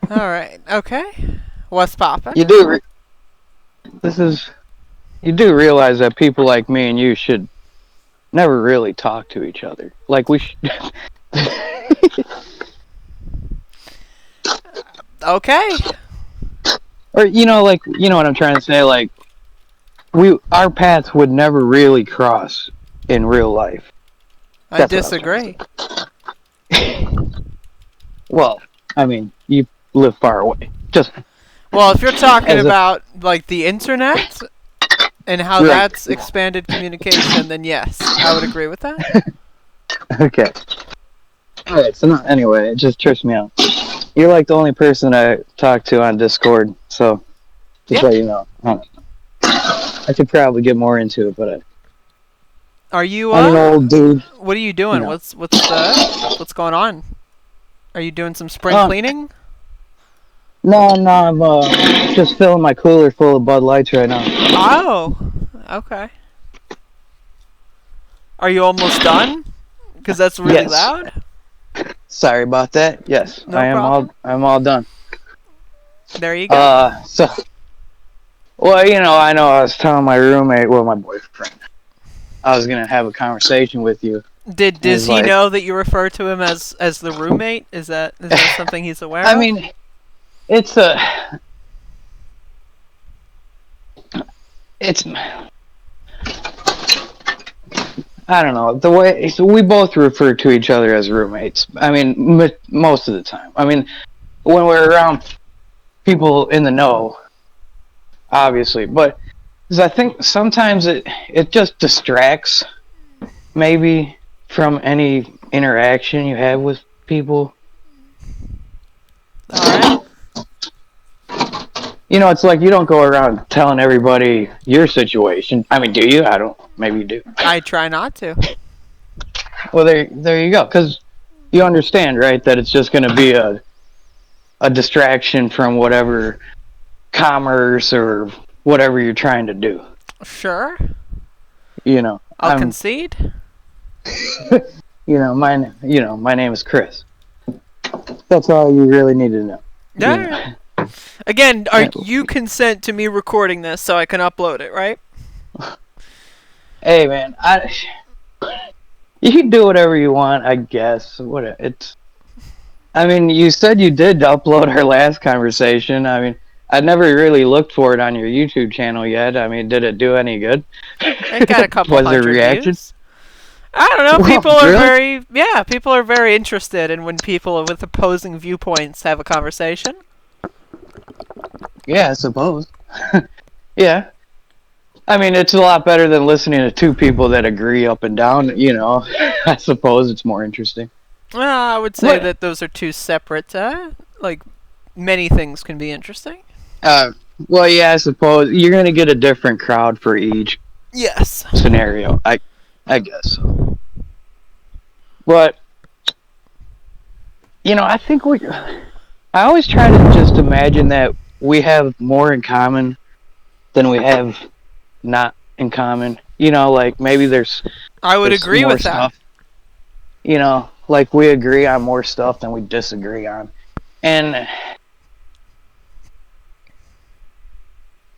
All right. Okay. What's poppin'? You do. This is. You do realize that people like me and you should never really talk to each other. Like we should. Okay. Or like what I'm trying to say. Like our paths would never really cross in real life. I That's what I was trying disagree. to say. Well, I mean, you live far away. Just Well, if you're talking as a about like the internet and how right. that's expanded communication, then yes, I would agree with that. Okay. All right. So anyway, it just trips me out. You're like the only person I talk to on Discord, so just Yeah. let you know. I could probably get more into it, but Are you I'm an old dude. what are you You doing? know. What's going on? Are you doing some spring Um, cleaning? no, I'm just filling my cooler full of Bud Lights right now. Oh. Okay. Are you almost done? Because that's really Yes. loud. Sorry about that. Yes, No problem. I'm all done. There you go. So, well, I know I was telling my roommate, well, my boyfriend, I was gonna have a conversation with you. Does He's he like, know that you refer to him as the roommate? Is that something he's aware I of? mean, it's a, it's, I don't know the way. So we both refer to each other as roommates. I mean, most of the time. I mean, when we're around people in the know, obviously, but 'cause I think sometimes it just distracts maybe from any interaction you have with people. All right. It's like you don't go around telling everybody your situation. I mean, do you? I don't. Maybe you do. I try not to. Well, there you go. Because you understand, right? That it's just going to be a distraction from whatever commerce or whatever you're trying to do. Sure. I'll I'm. concede. My name is Chris. That's all you really need to know. Yeah. Again, you consent to me recording this so I can upload it, right? Hey, man, you can do whatever you want, I guess. I mean, you said you did upload our last conversation. I mean, I never really looked for it on your YouTube channel yet. I mean, did it do any good? It got a couple Was there hundred reaction? views. I don't know. Really? People are very interested in when people with opposing viewpoints have a conversation. Yeah, I suppose. Yeah. I mean, it's a lot better than listening to two people that agree up and down, I suppose it's more interesting. Well, I would say that those are two separate. Like many things can be interesting. Uh, well, yeah, I suppose you're gonna get a different crowd for each Yes. scenario. I guess so. But I think I always try to just imagine that we have more in common than we have not in common. Like maybe I would there's agree more with that. stuff. Like we agree on more stuff than we disagree on, and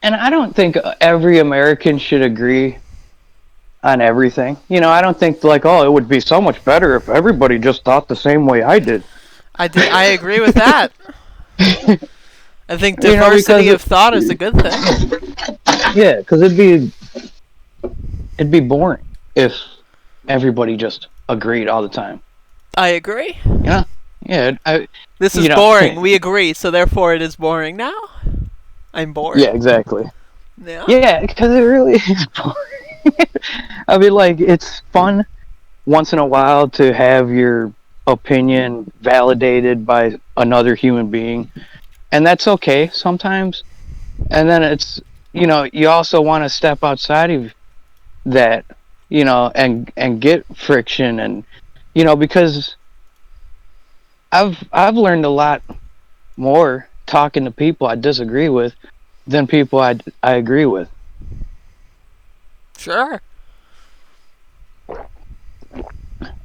I don't think every American should agree on everything. I don't think like, oh, it would be so much better if everybody just thought the same way I did. I agree with that. I think diversity of thought is a good thing. Yeah, because it'd be boring if everybody just agreed all the time. I agree. Yeah. This is boring. We agree, so therefore it is boring now. I'm bored. Yeah, exactly. Yeah. Yeah, because it really is boring. I mean, like, it's fun once in a while to have your opinion validated by another human being, and that's okay sometimes. And then it's, you also want to step outside of that, and get friction, and because I've learned a lot more talking to people I disagree with than people I agree with. Sure.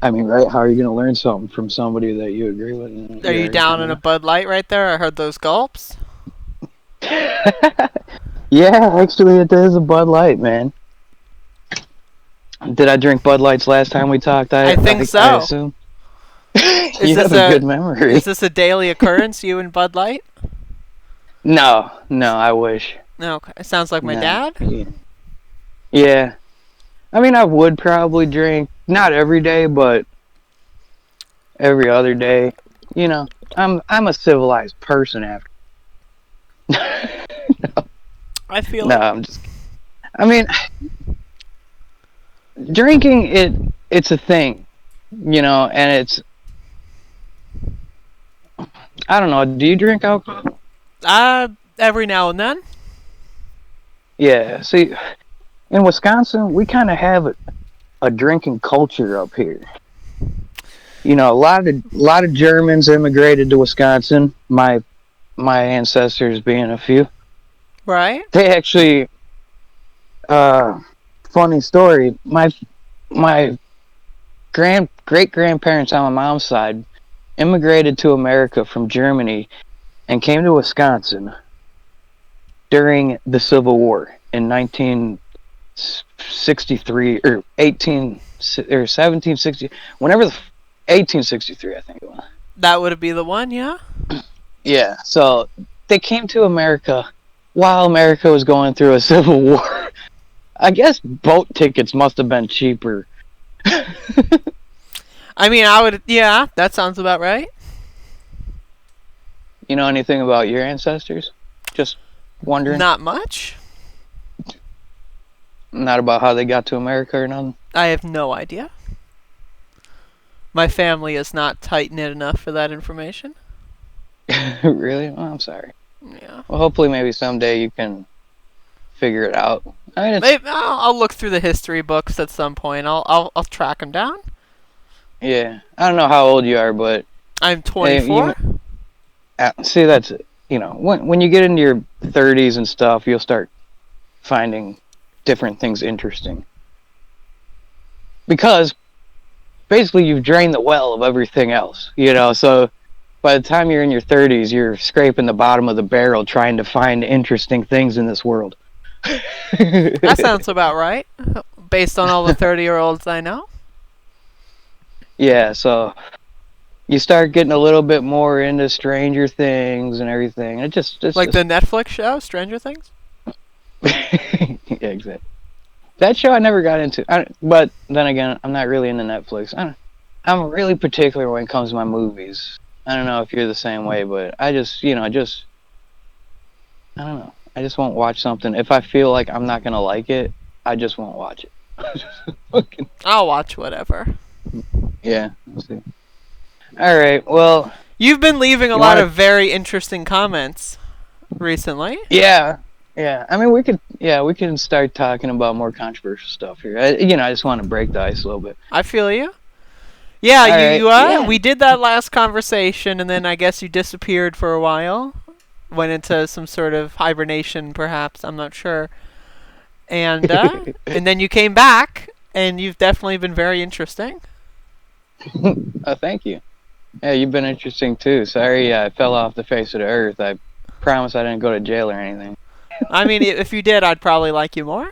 I mean, right? How are you going to learn something from somebody that you agree with? And Are you down in a Bud Light right there? I heard those gulps. Yeah, actually, it is a Bud Light, man. Did I drink Bud Lights last time we talked? I think I so. assume. Is You this have a good memory. is this a daily occurrence? You and Bud Light? No, I wish. No, okay. It sounds like my No. dad. Yeah. I mean, I would probably drink, not every day, but every other day. You know, I'm a civilized person after. I feel No, it. I'm just. I mean, drinking it's a thing, and it's. I don't know. Do you drink alcohol? Every now and then. Yeah. See, in Wisconsin, we kind of have a drinking culture up here. A lot of Germans immigrated to Wisconsin. My ancestors being a few. Right. They actually. Funny story. My great grandparents on my mom's side immigrated to America from Germany and came to Wisconsin during the Civil War in 1963 or 1760, whenever 1863, I think it was. That would be the one, yeah. Yeah, so they came to America while America was going through a civil war. I guess boat tickets must have been cheaper. I mean, yeah, that sounds about right. You know anything about your ancestors? Just wondering. Not much. Not about how they got to America or nothing? I have no idea. My family is not tight-knit enough for that information. Really? Well, I'm sorry. Yeah. Well, hopefully maybe someday you can figure it out. I mean, Maybe I'll look through the history books at some point. I'll track them down. Yeah. I don't know how old you are, but... I'm 24. See, that's... when you get into your 30s and stuff, you'll start finding different things interesting. Because, basically, you've drained the well of everything else, so... By the time you're in your 30s, you're scraping the bottom of the barrel trying to find interesting things in this world. That sounds about right, based on all the 30-year-olds I know. Yeah, so you start getting a little bit more into Stranger Things and everything. It's the Netflix show, Stranger Things? Yeah, exactly. That show I never got into. But then again, I'm not really into Netflix. I'm really particular when it comes to my movies. I don't know if you're the same way, but I just, I don't know. I just won't watch something. If I feel like I'm not going to like it, I just won't watch it. I'll watch whatever. Yeah, we'll see. All right, well... You've been leaving a lot of very interesting comments recently. Yeah. I mean, we can start talking about more controversial stuff here. I just want to break the ice a little bit. I feel you. Yeah, yeah. We did that last conversation, and then I guess you disappeared for a while. Went into some sort of hibernation, perhaps. I'm not sure. And and then you came back, and you've definitely been very interesting. Oh, thank you. Yeah, you've been interesting, too. Sorry I fell off the face of the earth. I promise I didn't go to jail or anything. I mean, if you did, I'd probably like you more.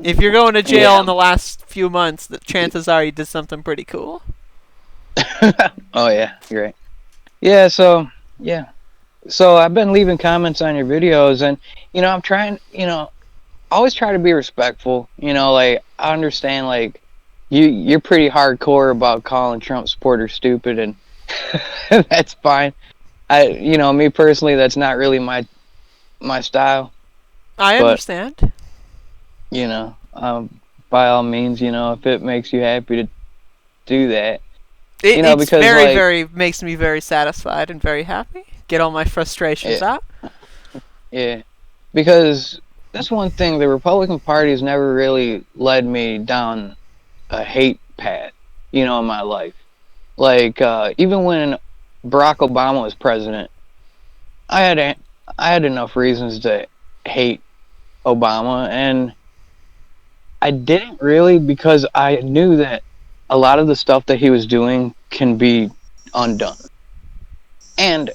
If you're going to jail in the last few months, the chances are you did something pretty cool. Oh, yeah, you're right. Yeah, so I've been leaving comments on your videos, and, I'm trying, always try to be respectful. I understand, you're pretty hardcore about calling Trump supporters stupid, and that's fine. Me personally, that's not really my style. I understand. By all means, if it makes you happy to do that. It's because very makes me very satisfied and very happy. Get all my frustrations out. Yeah, because that's one thing, the Republican Party has never really led me down a hate path, in my life. Even when Barack Obama was president, I had enough reasons to hate Obama, and I didn't really, because I knew that a lot of the stuff that he was doing can be undone. And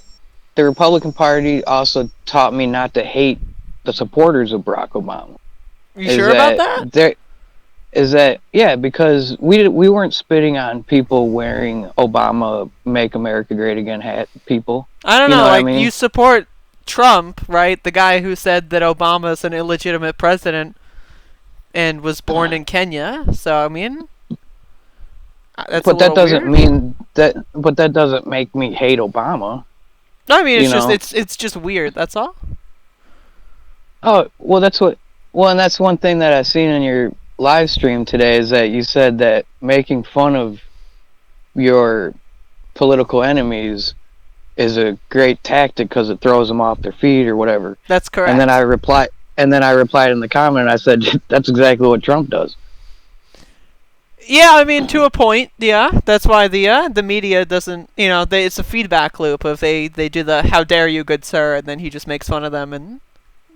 the Republican Party also taught me not to hate the supporters of Barack Obama. You sure about that? Yeah, because we weren't spitting on people wearing Obama "Make America Great Again" hat people. I don't You know. know what I Like, mean? you support Trump, right? The guy who said that Obama's an illegitimate president and was born in Kenya. So I mean, that's a But that little doesn't weird. mean that. But that doesn't make me hate Obama. No, I mean, You it's just know? it's just weird. That's all. Oh, well, that's what. Well, and that's one thing that I seen in your live stream today is that you said that making fun of your political enemies is a great tactic because it throws them off their feet or whatever. That's And then correct. I replied. And then I replied in the comment. And I said that's exactly what Trump does. Yeah, I mean, to a point, yeah. That's why the media doesn't, it's a feedback loop of they do the "How dare you, good sir," and then he just makes fun of them, and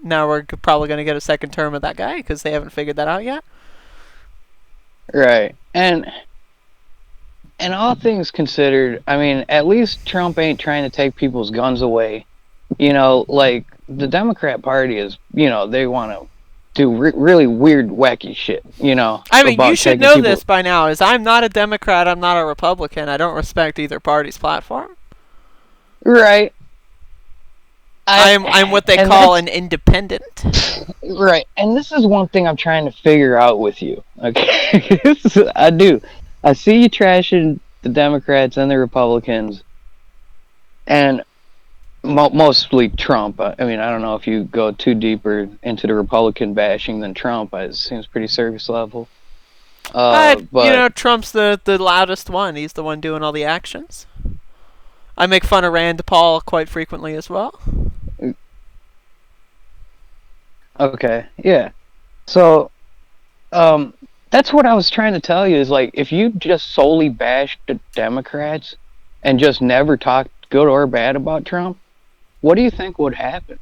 now we're probably going to get a second term of that guy because they haven't figured that out yet. Right. And all things considered, I mean, at least Trump ain't trying to take people's guns away. Like the Democrat Party is, they want to do really weird, wacky shit, I mean, you about should taking know people. this by now. Is I'm not a Democrat. I'm not a Republican. I don't respect either party's platform. Right. I'm what they call an independent. Right. And this is one thing I'm trying to figure out with you. Okay. I do. I see you trashing the Democrats and the Republicans, and mostly Trump. I mean, I don't know if you go too deeper into the Republican bashing than Trump. It seems pretty surface level. But Trump's the loudest one. He's the one doing all the actions. I make fun of Rand Paul quite frequently as well. okay, yeah. So, that's what I was trying to tell you is like if you just solely bash the Democrats and just never talk good or bad about Trump, what do you think would happen?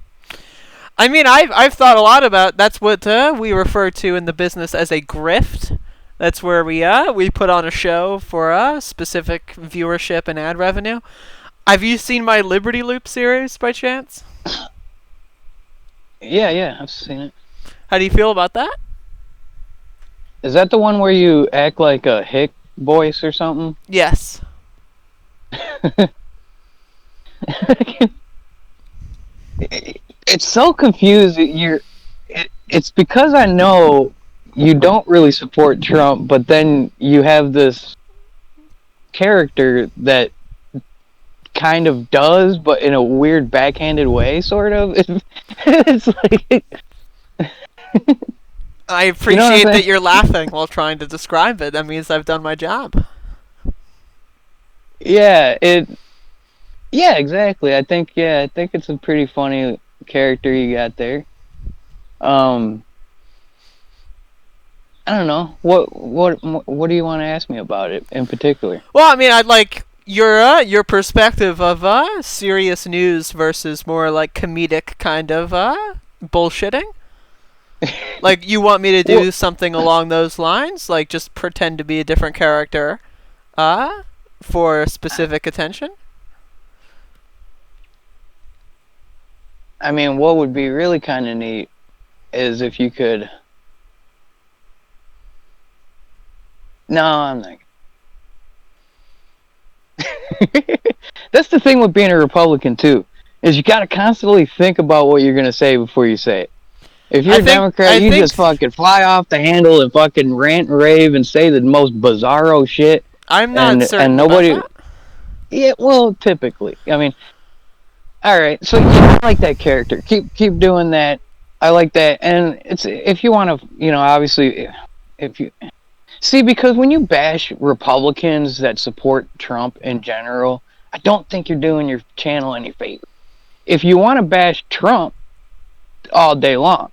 I mean, I've thought a lot about. That's what we refer to in the business as a grift. That's where we put on a show for specific viewership and ad revenue. Have you seen my Liberty Loop series by chance? Yeah, I've seen it. How do you feel about that? Is that the one where you act like a hick voice or something? Yes. It's so confusing. It's because I know you don't really support Trump, but then you have this character that kind of does, but in a weird backhanded way, sort of. It's like I appreciate that you're laughing while trying to describe it. That means I've done my job. Yeah, yeah, exactly. I think it's a pretty funny character you got there. I don't know. What do you want to ask me about it in particular? Well, I mean, I'd like your perspective of serious news versus more like comedic kind of bullshitting. Like, you want me to do something along those lines, like just pretend to be a different character, for specific attention? I mean, what would be really kind of neat is if you could. No, I'm not. That's the thing with being a Republican too, is you got to constantly think about what you're gonna say before you say it. If you're a Democrat, you just fucking fly off the handle and fucking rant and rave and say the most bizarro shit. I'm not certain and nobody. about that. Yeah, well, typically, I mean, all right. So I like that character. Keep doing that. I like that, and it's if you want to, obviously, if you see, because when you bash Republicans that support Trump in general, I don't think you're doing your channel any favor. If you want to bash Trump all day long,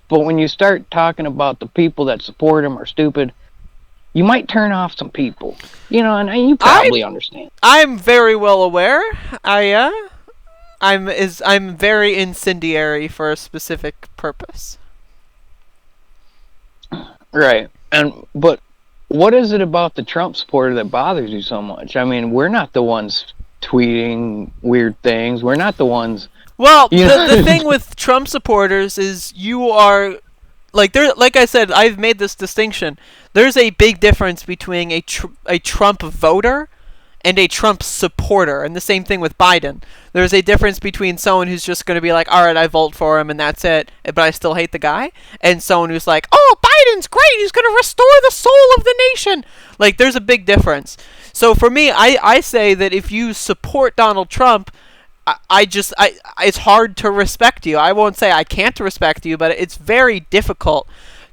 but when you start talking about the people that support him are stupid, you might turn off some people. And you probably understand. I'm very well aware. I'm very incendiary for a specific purpose. Right. But what is it about the Trump supporter that bothers you so much? I mean, we're not the ones tweeting weird things. We're not the ones, Well, you the know. thing with Trump supporters is you are like I said, I've made this distinction. There's a big difference between a Trump voter and a Trump supporter, and the same thing with Biden. There's a difference between someone who's just going to be like, all right, I vote for him and that's it, but I still hate the guy, and someone who's like, oh, Biden's great, he's going to restore the soul of the nation. Like, there's a big difference. So for me, I say that if you support Donald Trump, it's hard to respect you. I won't say I can't respect you, but it's very difficult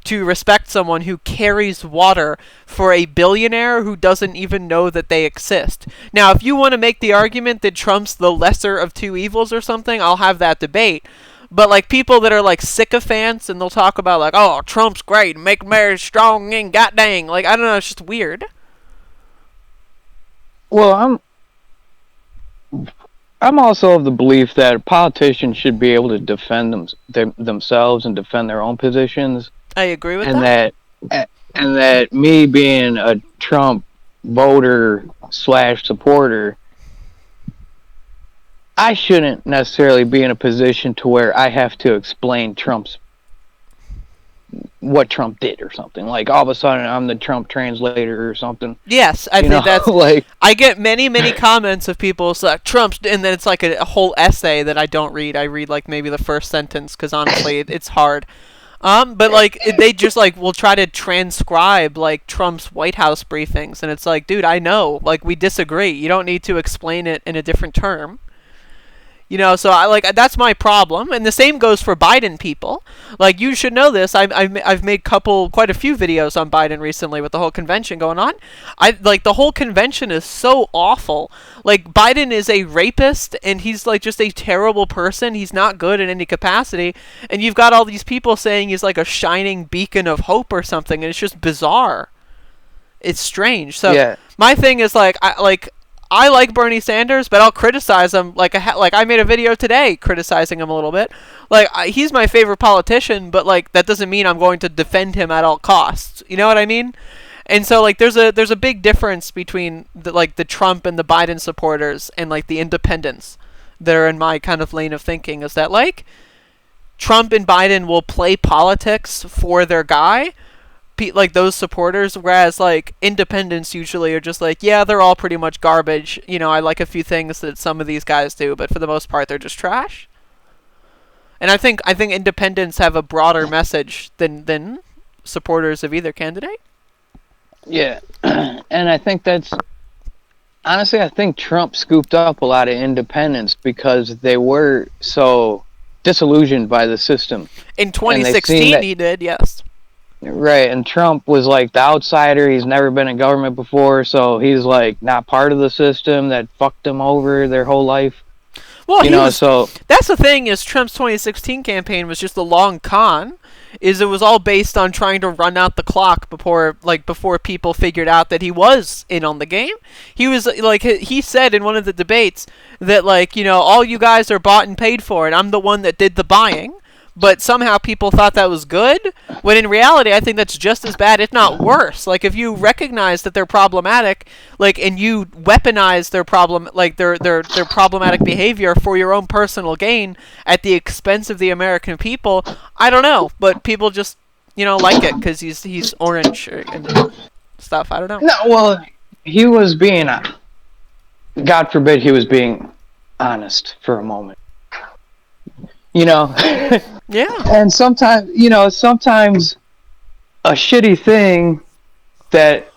to respect someone who carries water for a billionaire who doesn't even know that they exist. Now, if you want to make the argument that Trump's the lesser of two evils or something, I'll have that debate. But like people that are like sycophants and they'll talk about like, oh, Trump's great, make America strong and god dang, like I don't know, it's just weird. Well, I'm also of the belief that politicians should be able to defend themselves and defend their own positions, I agree with and that. that me being a Trump voter slash supporter, I shouldn't necessarily be in a position to where I have to explain what Trump did or something. Like all of a sudden I'm the Trump translator or something. Yes, I think that's like I get many comments of people like Trump's, and then it's like a whole essay that I don't read. I read like maybe the first sentence because honestly, it's hard. But like they just like will try to transcribe like Trump's White House briefings, and it's like, dude, I know, like we disagree. You don't need to explain it in a different term. You know, so I like that's my problem, and the same goes for Biden people. Like you should know this. I've made quite a few videos on Biden recently with the whole convention going on. I like the whole convention is so awful. Like Biden is a rapist, and he's like just a terrible person. He's not good in any capacity, and you've got all these people saying he's like a shining beacon of hope or something, and it's just bizarre. It's strange. So yeah. my thing is I like Bernie Sanders, but I'll criticize him. Like I made a video today criticizing him a little bit. Like he's my favorite politician, but like that doesn't mean I'm going to defend him at all costs. You know what I mean? And so like there's a big difference between the Trump and the Biden supporters and like the independents that are in my kind of lane of thinking. Is that like Trump and Biden will play politics for their guy, like those supporters, whereas like independents usually are just like, yeah, they're all pretty much garbage. You know, I like a few things that some of these guys do, but for the most part, they're just trash. And I think independents have a broader message than supporters of either candidate. Yeah, and I think that's honestly, I think Trump scooped up a lot of independents because they were so disillusioned by the system. In 2016, he did, yes. Right, and Trump was like the outsider. He's never been in government before, so he's like not part of the system that fucked him over their whole life. Well, so that's the thing is Trump's 2016 campaign was just a long con. It was all based on trying to run out the clock before people figured out that he was in on the game. He was like he said in one of the debates that like, you know, all you guys are bought and paid for, and I'm the one that did the buying. But somehow people thought that was good, when in reality, I think that's just as bad, if not worse. Like, if you recognize that they're problematic, like, and you weaponize their problem, like, their problematic behavior for your own personal gain at the expense of the American people, I don't know. But people just, you know, like it because he's orange and stuff. I don't know. No, well, he was being, God forbid he was being honest for a moment. You know? Yeah. And sometimes a shitty thing that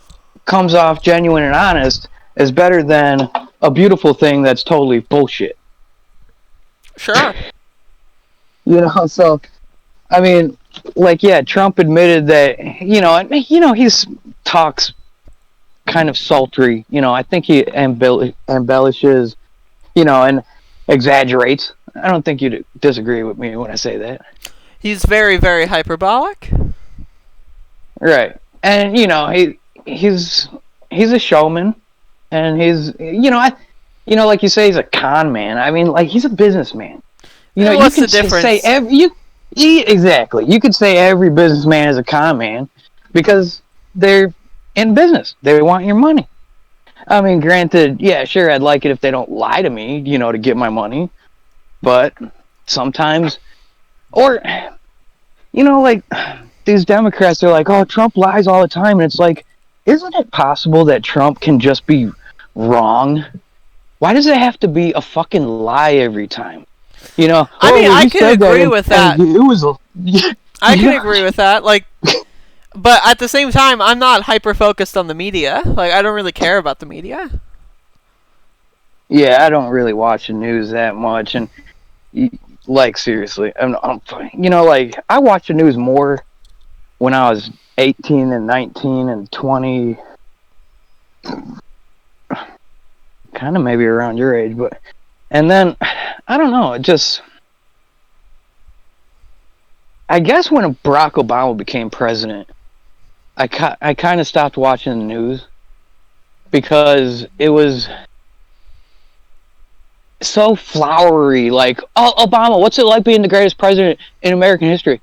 comes off genuine and honest is better than a beautiful thing that's totally bullshit. Sure. You know, so, I mean, like, yeah, Trump admitted that, he's talks kind of sultry. You know, I think he embellishes, and exaggerates. I don't think you'd disagree with me when I say that. He's very, very hyperbolic. Right. And, he's a showman. And he's, like you say, he's a con man. I mean, like, he's a businessman. What's the difference? Exactly. You could say every businessman is a con man. because they're in business. They want your money. I mean, granted, yeah, sure, I'd like it if they don't lie to me, to get my money. But sometimes, or, like, these Democrats are like, oh, Trump lies all the time. And it's like, isn't it possible that Trump can just be wrong? Why does it have to be a fucking lie every time? I mean, I can agree that with that. It was I can agree with that. Like, but at the same time, I'm not hyper focused on the media. Like, I don't really care about the media. Yeah, I don't really watch the news that much, and like seriously, like I watched the news more when I was 18 and 19 and 20, kind of maybe around your age, and then I don't know, it just, I guess when Barack Obama became president, I kind of stopped watching the news because it was so flowery. Like, oh, Obama, what's it like being the greatest president in American history?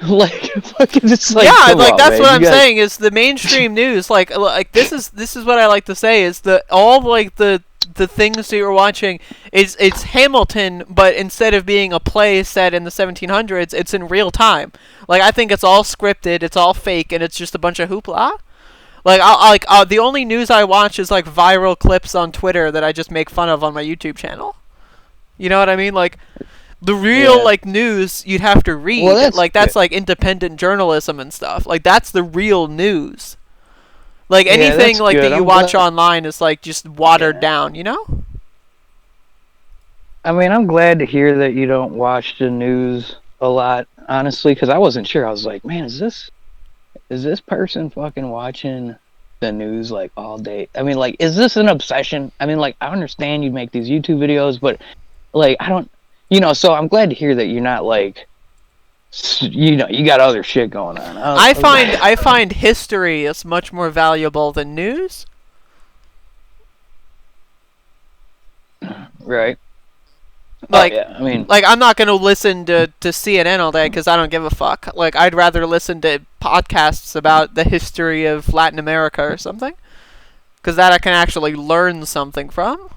Like, it's like, yeah, like on, that's man. what I'm saying is the mainstream news. Like this is what I like to say is all like the things that you're watching it's Hamilton, but instead of being a play set in the 1700s, it's in real time. Like, I think it's all scripted, it's all fake, and it's just a bunch of hoopla. Like, the only news I watch is like viral clips on Twitter that I just make fun of on my YouTube channel. You know what I mean? Like, the real like news you'd have to read. Well, that's like independent journalism and stuff. Like, that's the real news. Like, anything like that you watch online is like just watered down. I mean, I'm glad to hear that you don't watch the news a lot, honestly, because I wasn't sure. I was like, man, is this person fucking watching the news like all day? I mean, like, is this an obsession? I mean, like, I understand you make these YouTube videos, but like, I don't, so I'm glad to hear that you're not like, you got other shit going on. I find history is much more valuable than news. Right. Like, yeah, I mean, like, I'm not gonna listen to CNN all day because I don't give a fuck. Like, I'd rather listen to podcasts about the history of Latin America or something, because that I can actually learn something from.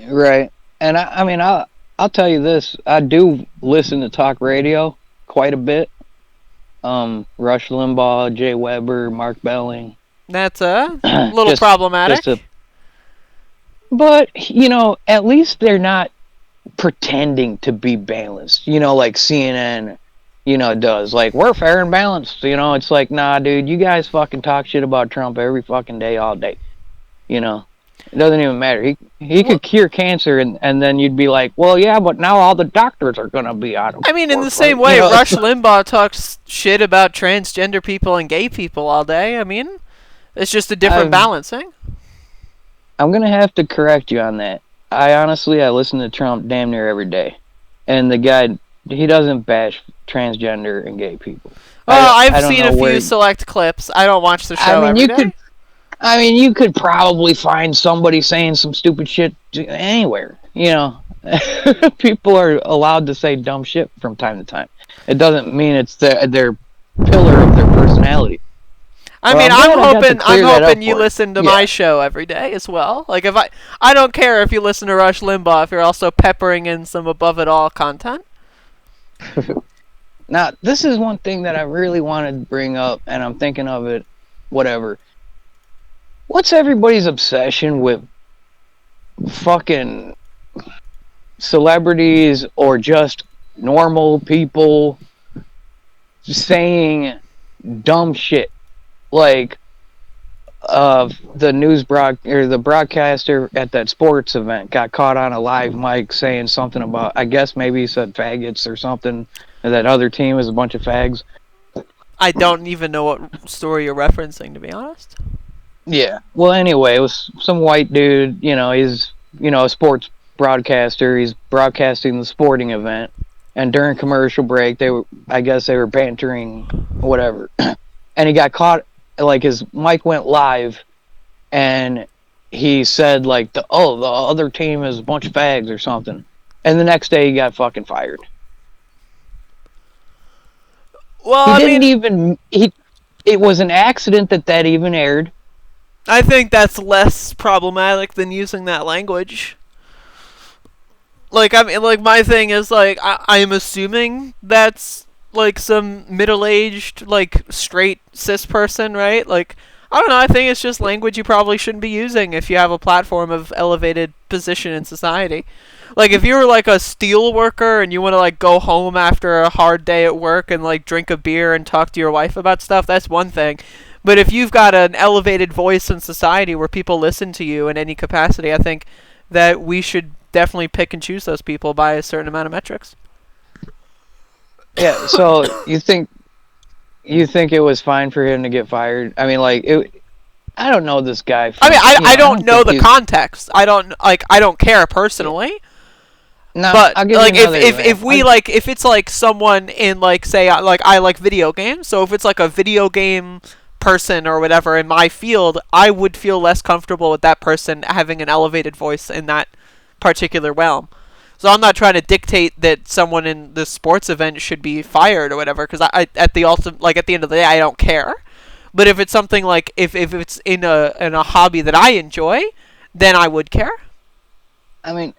Right. And I mean, I'll tell you this: I do listen to talk radio quite a bit. Rush Limbaugh, Jay Weber, Mark Belling. That's a little problematic. But, at least they're not pretending to be balanced, like CNN, does. Like, we're fair and balanced, it's like, nah, dude, you guys fucking talk shit about Trump every fucking day, all day. It doesn't even matter. He could cure cancer, and then you'd be like, well, yeah, but now all the doctors are going to be out of I mean, in the same way, Rush Limbaugh talks shit about transgender people and gay people all day. I mean, it's just a different balancing. I'm going to have to correct you on that. I listen to Trump damn near every day. And the guy, he doesn't bash transgender and gay people. Well, I've seen a few select clips. I don't watch the show every day. You could probably find somebody saying some stupid shit anywhere. People are allowed to say dumb shit from time to time. It doesn't mean it's their pillar of their personality. I mean, I'm hoping you listen to my show every day as well. Like, if I don't care if you listen to Rush Limbaugh if you're also peppering in some above it all content. Now, this is one thing that I really wanted to bring up, and I'm thinking of it, whatever. What's everybody's obsession with fucking celebrities or just normal people saying dumb shit? Like, the broadcaster at that sports event got caught on a live mic saying something about, I guess maybe he said faggots or something, and that other team is a bunch of fags. I don't even know what story you're referencing, to be honest. Yeah. Well, anyway, it was some white dude, he's, a sports broadcaster. He's broadcasting the sporting event, and during commercial break, I guess they were bantering, whatever. And he got caught, like, his mic went live, and he said, like, the other team is a bunch of fags or something. And the next day he got fucking fired. Well, He I didn't mean, even he. It was an accident that even aired. I think that's less problematic than using that language. Like, I mean, like, my thing is, like, I'm assuming that's, like, some middle-aged, like, straight cis person, right? Like, I don't know, I think it's just language you probably shouldn't be using if you have a platform of elevated position in society. Like, if you were, like, a steel worker and you want to, like, go home after a hard day at work and, like, drink a beer and talk to your wife about stuff, that's one thing. But if you've got an elevated voice in society where people listen to you in any capacity, I think that we should definitely pick and choose those people by a certain amount of metrics. Yeah. So you think it was fine for him to get fired? I mean, like it. I don't know this guy I mean, from. I I don't don't know think the he's. context. I don't care personally. No, But I'll give you like another if example. we like if it's like someone in like say I like video games, so if it's like a video game person or whatever in my field, I would feel less comfortable with that person having an elevated voice in that particular realm. So I'm not trying to dictate that someone in the sports event should be fired or whatever, because at the ultimate like at the end of the day I don't care. But if it's something like if it's in a hobby that I enjoy, then I would care. I mean,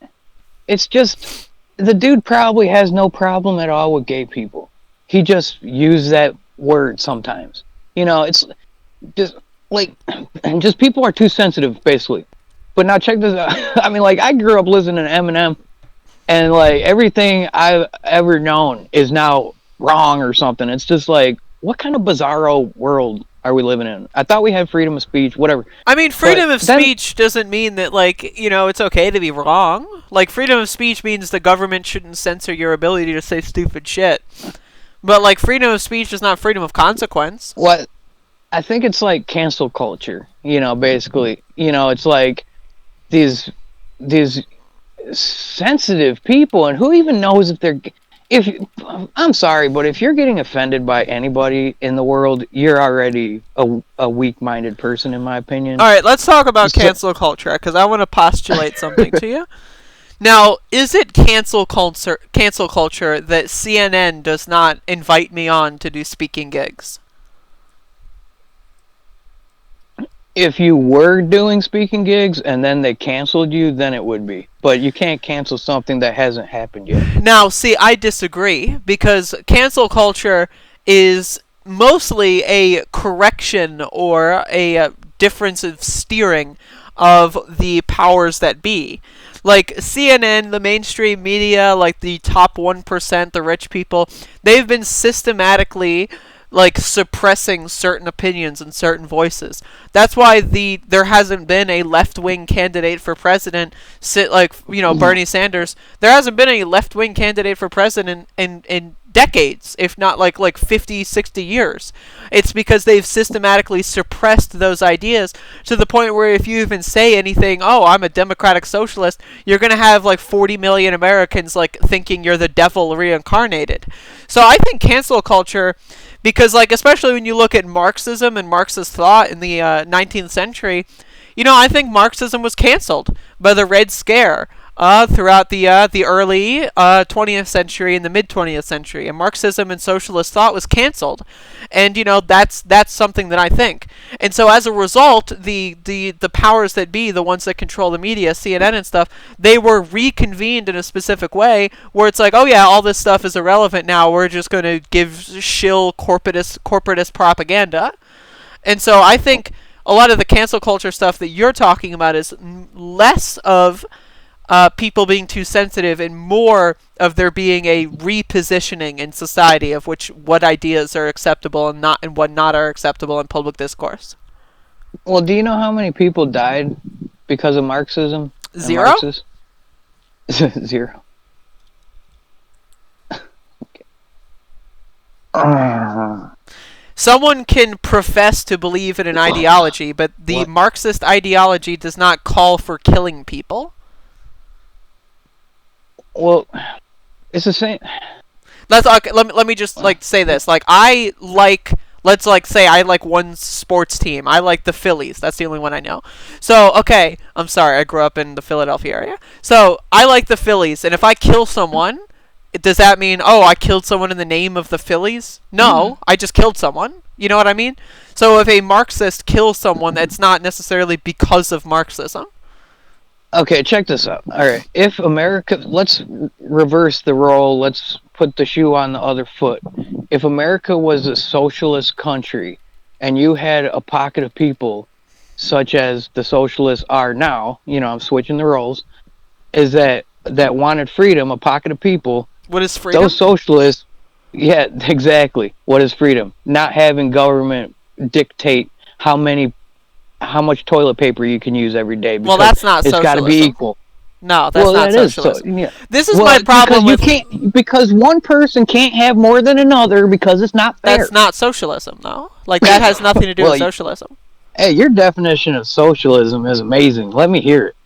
it's just the dude probably has no problem at all with gay people. He just used that word sometimes. It's just like just people are too sensitive, basically. But now check this out. I mean, like I grew up listening to Eminem, and like everything I've ever known is now wrong or something. It's just like, what kind of bizarro world are we living in? I thought we had freedom of speech, whatever. I mean, But freedom of then speech doesn't mean that, like, it's okay to be wrong. Like, freedom of speech means the government shouldn't censor your ability to say stupid shit. But, like, freedom of speech is not freedom of consequence. what I think it's like cancel culture. Basically, it's like these sensitive people, and who even knows if they're if I'm sorry, but if you're getting offended by anybody in the world, you're already a weak-minded person, in my opinion. Alright, let's talk about So, cancel culture, because I want to postulate something to you. Now, is it cancel culture that CNN does not invite me on to do speaking gigs? if you were doing speaking gigs and then they canceled you, then it would be. But you can't cancel something that hasn't happened yet. Now, see, I disagree because cancel culture is mostly a correction or a difference of steering of the powers that be. Like CNN, the mainstream media, like the top 1%, the rich people, they've been systematically like suppressing certain opinions and certain voices. That's why there hasn't been a left-wing candidate for president Bernie Sanders. There hasn't been a left-wing candidate for president in decades, if not like 50, 60 years. It's because they've systematically suppressed those ideas to the point where if you even say anything, oh, I'm a democratic socialist, you're going to have like 40 million Americans like thinking you're the devil reincarnated. So I think cancel culture, because like especially when you look at Marxism and Marxist thought in the 19th century, I think Marxism was canceled by the Red Scare throughout the early 20th century and the mid 20th century, and Marxism and socialist thought was canceled, and that's something that I think. And so as a result, the powers that be, the ones that control the media, CNN and stuff, they were reconvened in a specific way where it's like, oh yeah, all this stuff is irrelevant now. We're just going to give shill corporatist propaganda. And so I think a lot of the cancel culture stuff that you're talking about is less of people being too sensitive and more of there being a repositioning in society of what ideas are acceptable and what not are acceptable in public discourse. Well, do you know how many people died because of Marxism and Zero? Marxists? Zero. Someone can profess to believe in an ideology, but the What? Marxist ideology does not call for killing people. Well, it's the same. Let's okay, let me just like say this. Like let's like say I like one sports team. I like the Phillies. That's the only one I know. So, okay, I'm sorry. I grew up in the Philadelphia area. So, I like the Phillies, and if I kill someone, does that mean, oh, I killed someone in the name of the Phillies? No, I just killed someone. You know what I mean? So if a Marxist kills someone, that's not necessarily because of Marxism. Okay, check this out. All right, if America, let's reverse the role. Let's put the shoe on the other foot. If America was a socialist country, and you had a pocket of people, such as the socialists are now, I'm switching the roles, is that wanted freedom, a pocket of people. What is freedom? Those socialists, yeah, exactly. What is freedom? Not having government dictate how much toilet paper you can use every day. Well, that's not it's socialism. got to be equal. No, that's not socialism. Yeah. This is my problem with... Because one person can't have more than another because it's not fair. That's not socialism, though. Like, that has nothing to do with socialism. Hey, your definition of socialism is amazing. Let me hear it.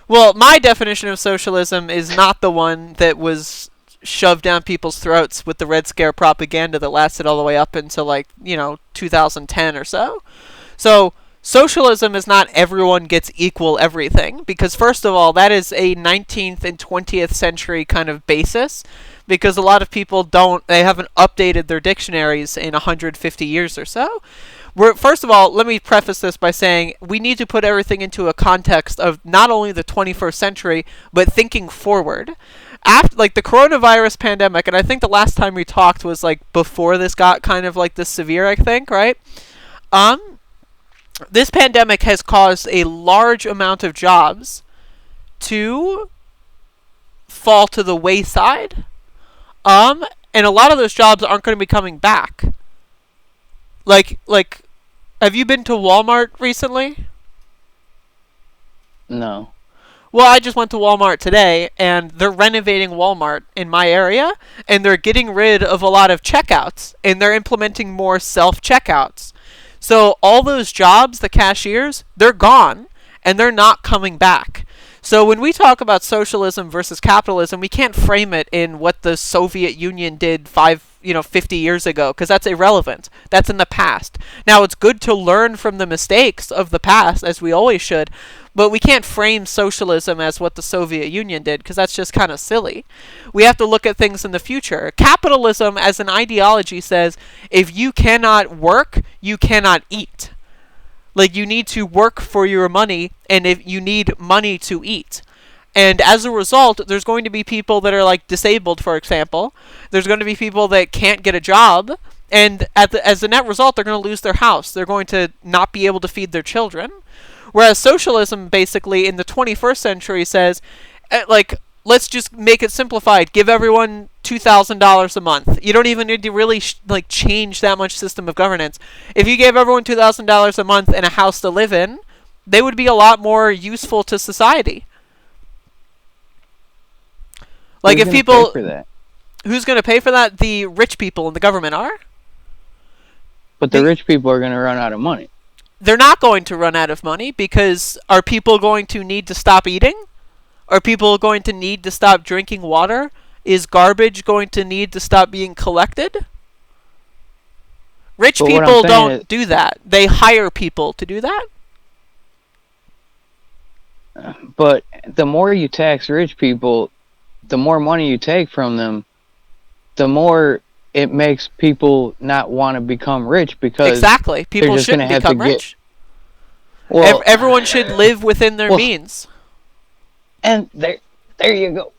Well, my definition of socialism is not the one that was shoved down people's throats with the Red Scare propaganda that lasted all the way up until, 2010 or so. So, socialism is not everyone gets equal everything, because first of all, that is a 19th and 20th century kind of basis, because a lot of people they haven't updated their dictionaries in 150 years or so. First of all, let me preface this by saying we need to put everything into a context of not only the 21st century, but thinking forward. After, the coronavirus pandemic, and I think the last time we talked was, before this got kind of, this severe, I think, right? This pandemic has caused a large amount of jobs to fall to the wayside. And a lot of those jobs aren't going to be coming back. Have you been to Walmart recently? No. Well, I just went to Walmart today, and they're renovating Walmart in my area, and they're getting rid of a lot of checkouts, and they're implementing more self-checkouts. So all those jobs, the cashiers, they're gone, and they're not coming back. So when we talk about socialism versus capitalism, we can't frame it in what the Soviet Union did 50 years ago, because that's irrelevant. That's in the past. Now, it's good to learn from the mistakes of the past, as we always should, but we can't frame socialism as what the Soviet Union did, because that's just kind of silly. We have to look at things in the future. Capitalism as an ideology says, if you cannot work, you cannot eat. You need to work for your money, and if you need money to eat. And as a result, there's going to be people that are disabled, for example. There's going to be people that can't get a job, and as a net result, they're going to lose their house. They're going to not be able to feed their children. Whereas socialism, basically, in the 21st century says, let's just make it simplified. Give everyone $2,000 a month. You don't even need to really change that much system of governance. If you gave everyone $2,000 a month and a house to live in, they would be a lot more useful to society. Who's if people... pay for that? Who's going to pay for that? The rich people in the government are. But the rich people are going to run out of money. They're not going to run out of money, because are people going to need to stop eating? Are people going to need to stop drinking water? Is garbage going to need to stop being collected? Rich people don't do that. They hire people to do that. But the more you tax rich people, the more money you take from them, the more it makes people not want to become rich, because exactly, people shouldn't become rich. Well, everyone should live within their means. And there you go.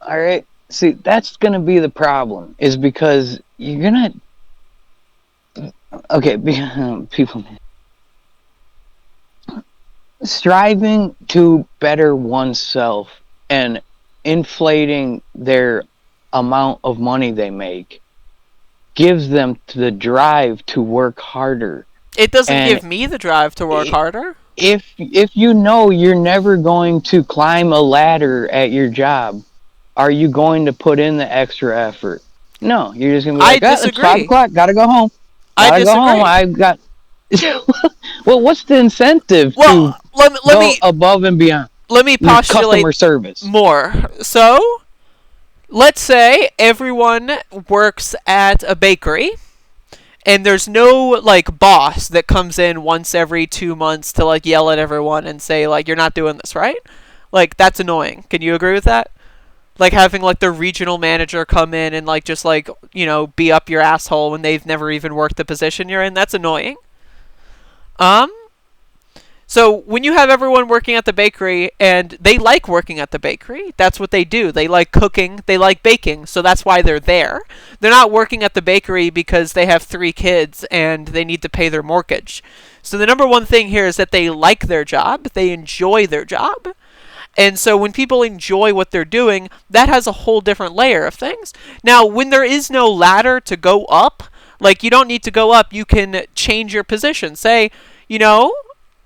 All right. See, that's going to be the problem, is because you're going to... Okay, people... Striving to better oneself and inflating their amount of money they make gives them the drive to work harder. It doesn't give me the drive to work harder. If you know you're never going to climb a ladder at your job, are you going to put in the extra effort? No, you're just going to be like, it's 5 o'clock, gotta go home. I disagree. Go home. I've got... Well, what's the incentive to go above and beyond? Let me postulate customer service more. So, let's say everyone works at a bakery, and there's no boss that comes in once every 2 months to yell at everyone and say you're not doing this right. That's annoying. Can you agree with that? Like having like the regional manager come in and like just like, be up your asshole when they've never even worked the position you're in. That's annoying. Um, So when you have everyone working at the bakery and they like working at the bakery, that's what they do. They like cooking, they like baking, so that's why they're there. They're not working at the bakery because they have 3 kids and they need to pay their mortgage. So the number one thing here is that they like their job, they enjoy their job. And so when people enjoy what they're doing, that has a whole different layer of things. Now, when there is no ladder to go up, like you don't need to go up, you can change your position. Say,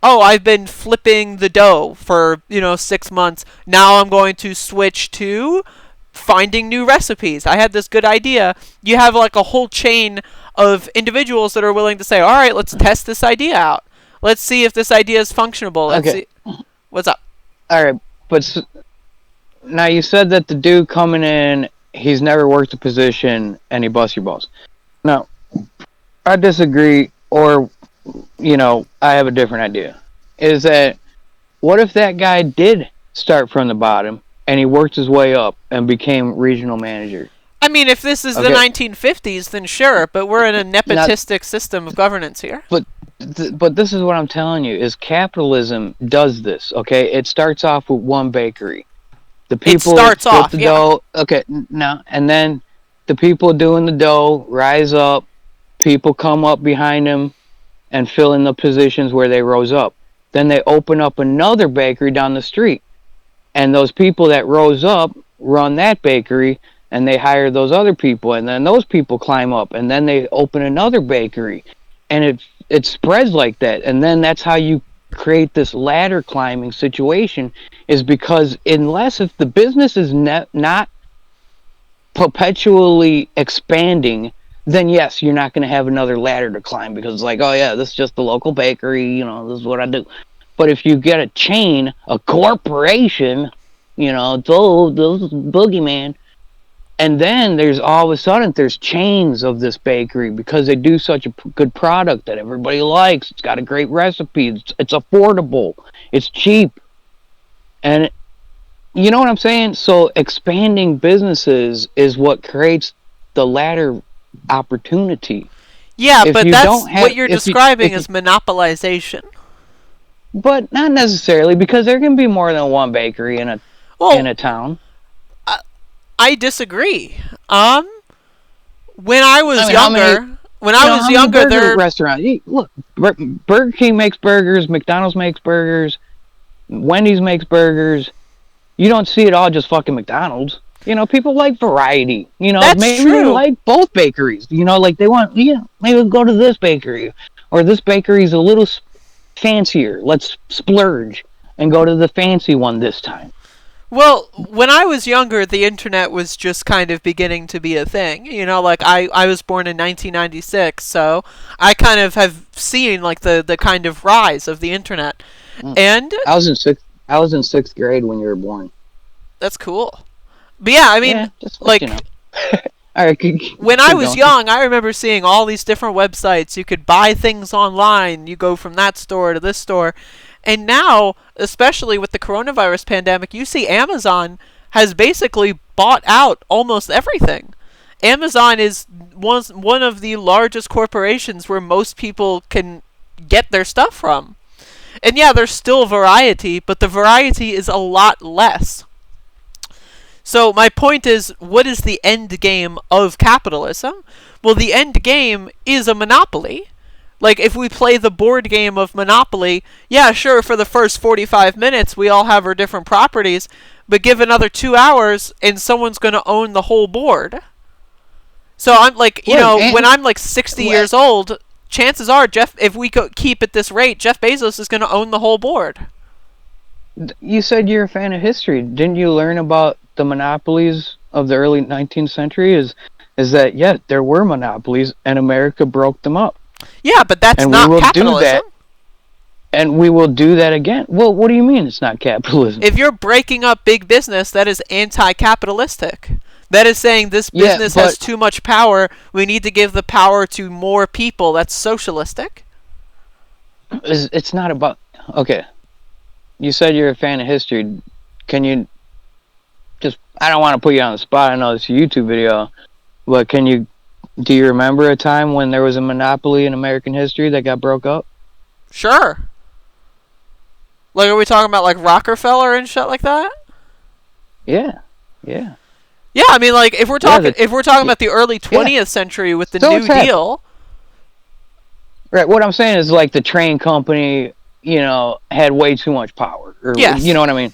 oh, I've been flipping the dough for, 6 months. Now I'm going to switch to finding new recipes. I had this good idea. You have like a whole chain of individuals that are willing to say, all right, let's test this idea out. Let's see if this idea is functionable. Let's see. What's up? All right, but now you said that the dude coming in, he's never worked a position and he busts your balls. Now, I disagree, or I have a different idea. Is that, what if that guy did start from the bottom and he worked his way up and became regional manager? I mean, if this is the 1950s, then sure, but we're in a nepotistic system of governance here. But this is what I'm telling you, is capitalism does this, okay? It starts off with one bakery. The people flip the dough. Okay, now, and then the people doing the dough rise up, people come up behind them and fill in the positions where they rose up. Then they open up another bakery down the street. And those people that rose up run that bakery, and they hire those other people, and then those people climb up, and then they open another bakery. And it spreads like that. And then that's how you create this ladder climbing situation, is because if the business is not perpetually expanding, then yes, you're not going to have another ladder to climb, because it's like, oh yeah, this is just the local bakery, this is what I do. But if you get a chain, a corporation, those boogeyman, and then there's all of a sudden there's chains of this bakery because they do such a good product that everybody likes. It's got a great recipe. It's affordable. It's cheap. And you know what I'm saying? So expanding businesses is what creates the ladder opportunity. Yeah, but what you're describing is monopolization. But not necessarily, because there can be more than one bakery in a town. I disagree. When I was younger, there restaurants. Look, Burger King makes burgers, McDonald's makes burgers, Wendy's makes burgers. You don't see it all just fucking McDonald's. People like variety. That's maybe true. They like both bakeries. Like they want, maybe go to this bakery, or this bakery's a little fancier. Let's splurge and go to the fancy one this time. Well, when I was younger, the internet was just kind of beginning to be a thing. Like I was born in 1996, so I kind of have seen like the kind of rise of the internet. And I was in sixth grade when you were born. That's cool. But yeah, I mean, like, all right, when I was young, I remember seeing all these different websites. You could buy things online. You go from that store to this store. And now, especially with the coronavirus pandemic, you see Amazon has basically bought out almost everything. Amazon is one of the largest corporations where most people can get their stuff from. And yeah, there's still variety, but the variety is a lot less. So my point is, what is the end game of capitalism? Well, the end game is a monopoly. Like, if we play the board game of Monopoly, yeah, sure, for the first 45 minutes, we all have our different properties, but give another 2 hours, and someone's going to own the whole board. So I'm like, when I'm like 60 years old, chances are, if we keep at this rate, Jeff Bezos is going to own the whole board. You said you're a fan of history. Didn't you learn about the monopolies of the early 19th century? Is that, yeah, there were monopolies, and America broke them up. Yeah, but that's not capitalism. And we will do that again. Well, what do you mean it's not capitalism? If you're breaking up big business, that is anti-capitalistic. That is saying this business has too much power. We need to give the power to more people. That's socialistic. It's not about... Okay. You said you're a fan of history. Can you I don't want to put you on the spot. I know it's a YouTube video, but do you remember a time when there was a monopoly in American history that got broke up? Sure. Like, are we talking about like Rockefeller and shit like that? Yeah, yeah. Yeah, I mean, like if we're talking about the early 20th century with the New Deal. Right. What I'm saying is like the train company, had way too much power. Yes. You know what I mean?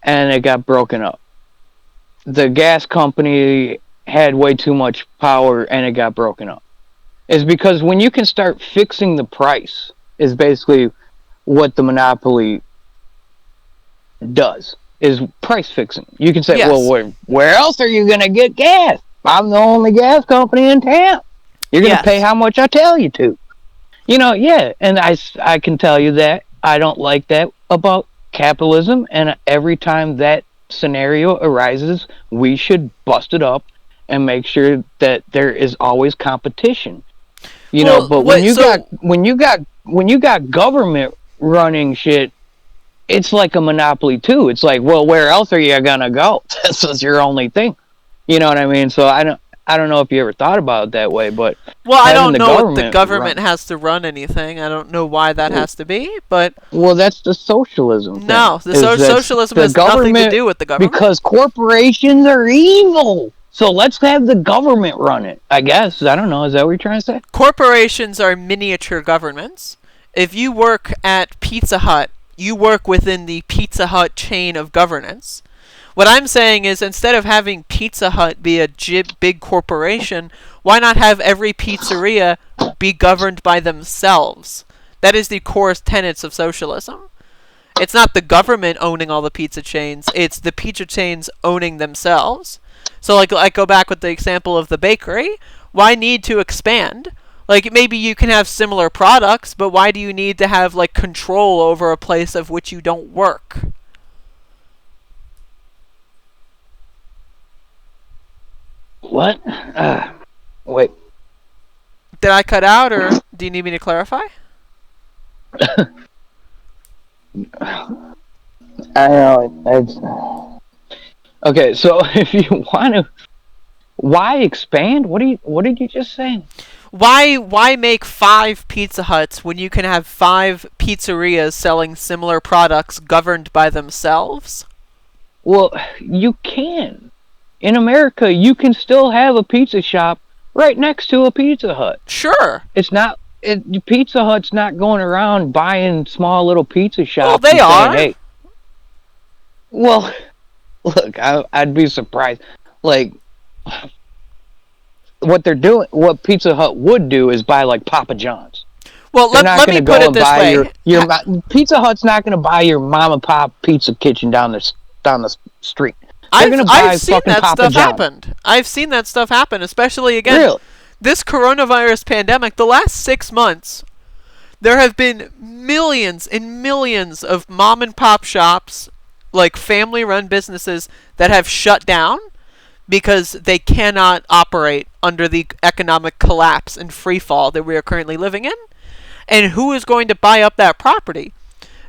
And it got broken up. The gas company had way too much power and it got broken up. It's because when you can start fixing the price is basically what the monopoly does, is price fixing. You can say, well, where else are you going to get gas? I'm the only gas company in town. You're going to pay how much I tell you to. And I can tell you that I don't like that about capitalism, and every time that scenario arises, we should bust it up and make sure that there is always competition. But when you got government running shit, it's like a monopoly too. It's like, well, where else are you gonna go? This is your only thing. You know what I mean? So I don't know if you ever thought about it that way, but I don't know if the government has to run anything. I don't know why that has to be, but that's the socialism thing. No, socialism has nothing to do with the government because corporations are evil. So let's have the government run it, I guess. I don't know. Is that what you're trying to say? Corporations are miniature governments. If you work at Pizza Hut, you work within the Pizza Hut chain of governance. What I'm saying is, instead of having Pizza Hut be a big corporation, why not have every pizzeria be governed by themselves? That is the core tenets of socialism. It's not the government owning all the pizza chains, it's the pizza chains owning themselves. So, like, I go back with the example of the bakery. Why need to expand? Like, maybe you can have similar products, but why do you need to have, like, control over a place of which you don't work? What? Wait. Did I cut out, or do you need me to clarify? I know. Okay, so if you want to, why expand? What did you just say? Why make 5 Pizza Huts when you can have 5 pizzerias selling similar products governed by themselves? Well, you can. In America, you can still have a pizza shop right next to a Pizza Hut. Sure. Pizza Hut's not going around buying small little pizza shops. Well, they are. Saying, hey, well, look, I'd be surprised. Like, what Pizza Hut would do is buy like Papa John's. Well, let me put it this way. Pizza Hut's not going to buy your mom and pop pizza kitchen down the street. I've seen that stuff happen. I've seen that stuff happen, especially again. This coronavirus pandemic, the last 6 months, there have been millions and millions of mom and pop shops, like family-run businesses, that have shut down because they cannot operate under the economic collapse and free fall that we are currently living in. And who is going to buy up that property?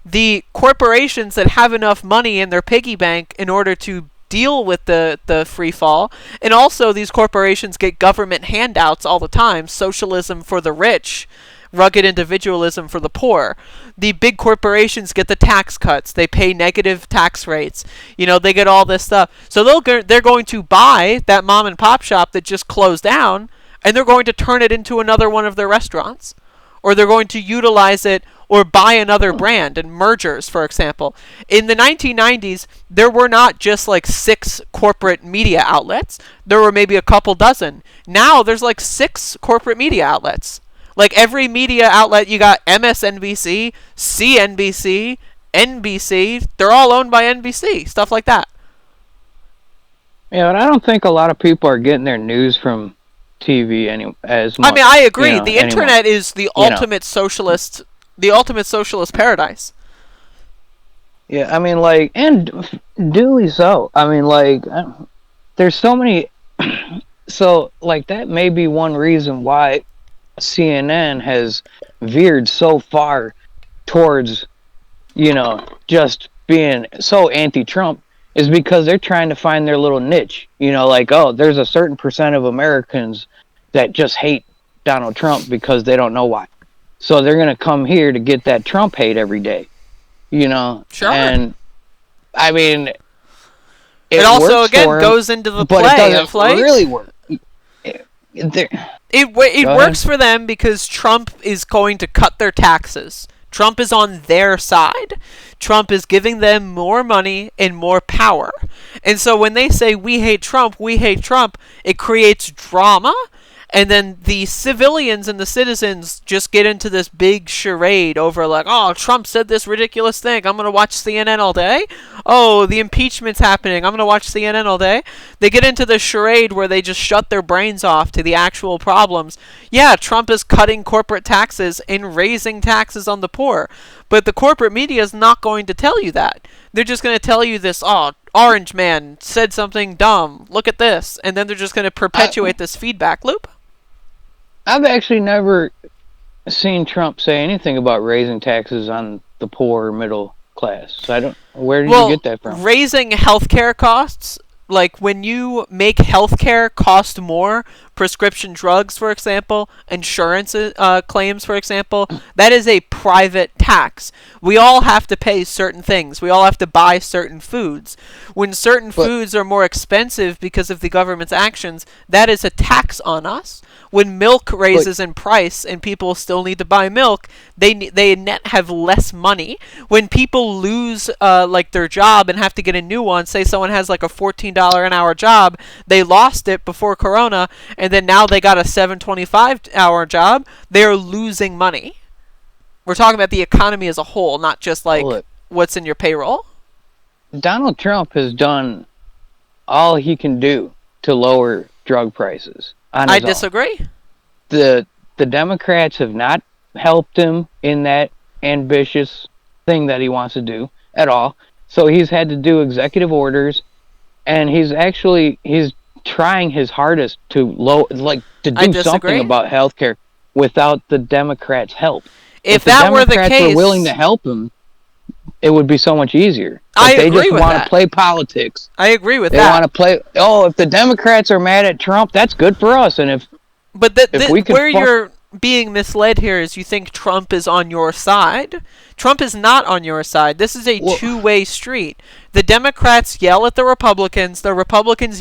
The corporations that have enough money in their piggy bank in order to deal with the free fall, and also these corporations get government handouts all the time. Socialism for the rich, rugged individualism for the poor. The big corporations get the tax cuts. They pay negative tax rates. They get all this stuff. So they're going to buy that mom and pop shop that just closed down, and they're going to turn it into another one of their restaurants. Or they're going to utilize it or buy another brand. And mergers, for example. In the 1990s, there were not just like 6 corporate media outlets. There were maybe a couple dozen. Now there's like 6 corporate media outlets. Like every media outlet, you got MSNBC, CNBC, NBC. They're all owned by NBC. Stuff like that. Yeah, but I don't think a lot of people are getting their news from TV as much. I mean, I agree. The internet is the ultimate socialist, paradise. Yeah, I mean, like, and duly so. I mean, like, there's so many. So, like, that may be one reason why CNN has veered so far towards, just being so anti-Trump, is because they're trying to find their little niche. You know, like, oh, there's a certain percent of Americans that just hate Donald Trump because they don't know why. So they're going to come here to get that Trump hate every day. You know? Sure. And, I mean, it also, again, goes into the play of, like... really work. It works for them because Trump is going to cut their taxes. Trump is on their side. Trump is giving them more money and more power. And so when they say, we hate Trump, it creates drama. And then the civilians and the citizens just get into this big charade over like, oh, Trump said this ridiculous thing. I'm going to watch CNN all day. Oh, the impeachment's happening. I'm going to watch CNN all day. They get into this charade where they just shut their brains off to the actual problems. Yeah, Trump is cutting corporate taxes and raising taxes on the poor. But the corporate media is not going to tell you that. They're just going to tell you this, oh, Orange Man said something dumb. Look at this. And then they're just going to perpetuate this feedback loop. I've actually never seen Trump say anything about raising taxes on the poor or middle class. So where did you get that from? Raising healthcare costs, like when you make healthcare cost more, prescription drugs, for example, insurance claims, for example, that is a private tax. We all have to pay certain things. We all have to buy certain foods. When certain foods are more expensive because of the government's actions, that is a tax on us. When milk raises in price and people still need to buy milk, they net have less money. When people lose like their job and have to get a new one, say someone has like a $14 an hour job, they lost it before Corona, and then now they got a $7.25 hour job, they're losing money. We're talking about the economy as a whole, not just like what's in your payroll. Donald Trump has done all he can do to lower drug prices. I disagree. The Democrats have not helped him in that ambitious thing that he wants to do at all. So he's had to do executive orders, and he's trying his hardest to do something about healthcare without the Democrats' help. If that were the case, Democrats were willing to help him, it would be so much easier. They just want to play politics. I agree with that. They want to play. Oh, if the Democrats are mad at Trump, that's good for us. And you're being misled here is you think Trump is on your side. Trump is not on your side. This is a two-way street. The Democrats yell at the Republicans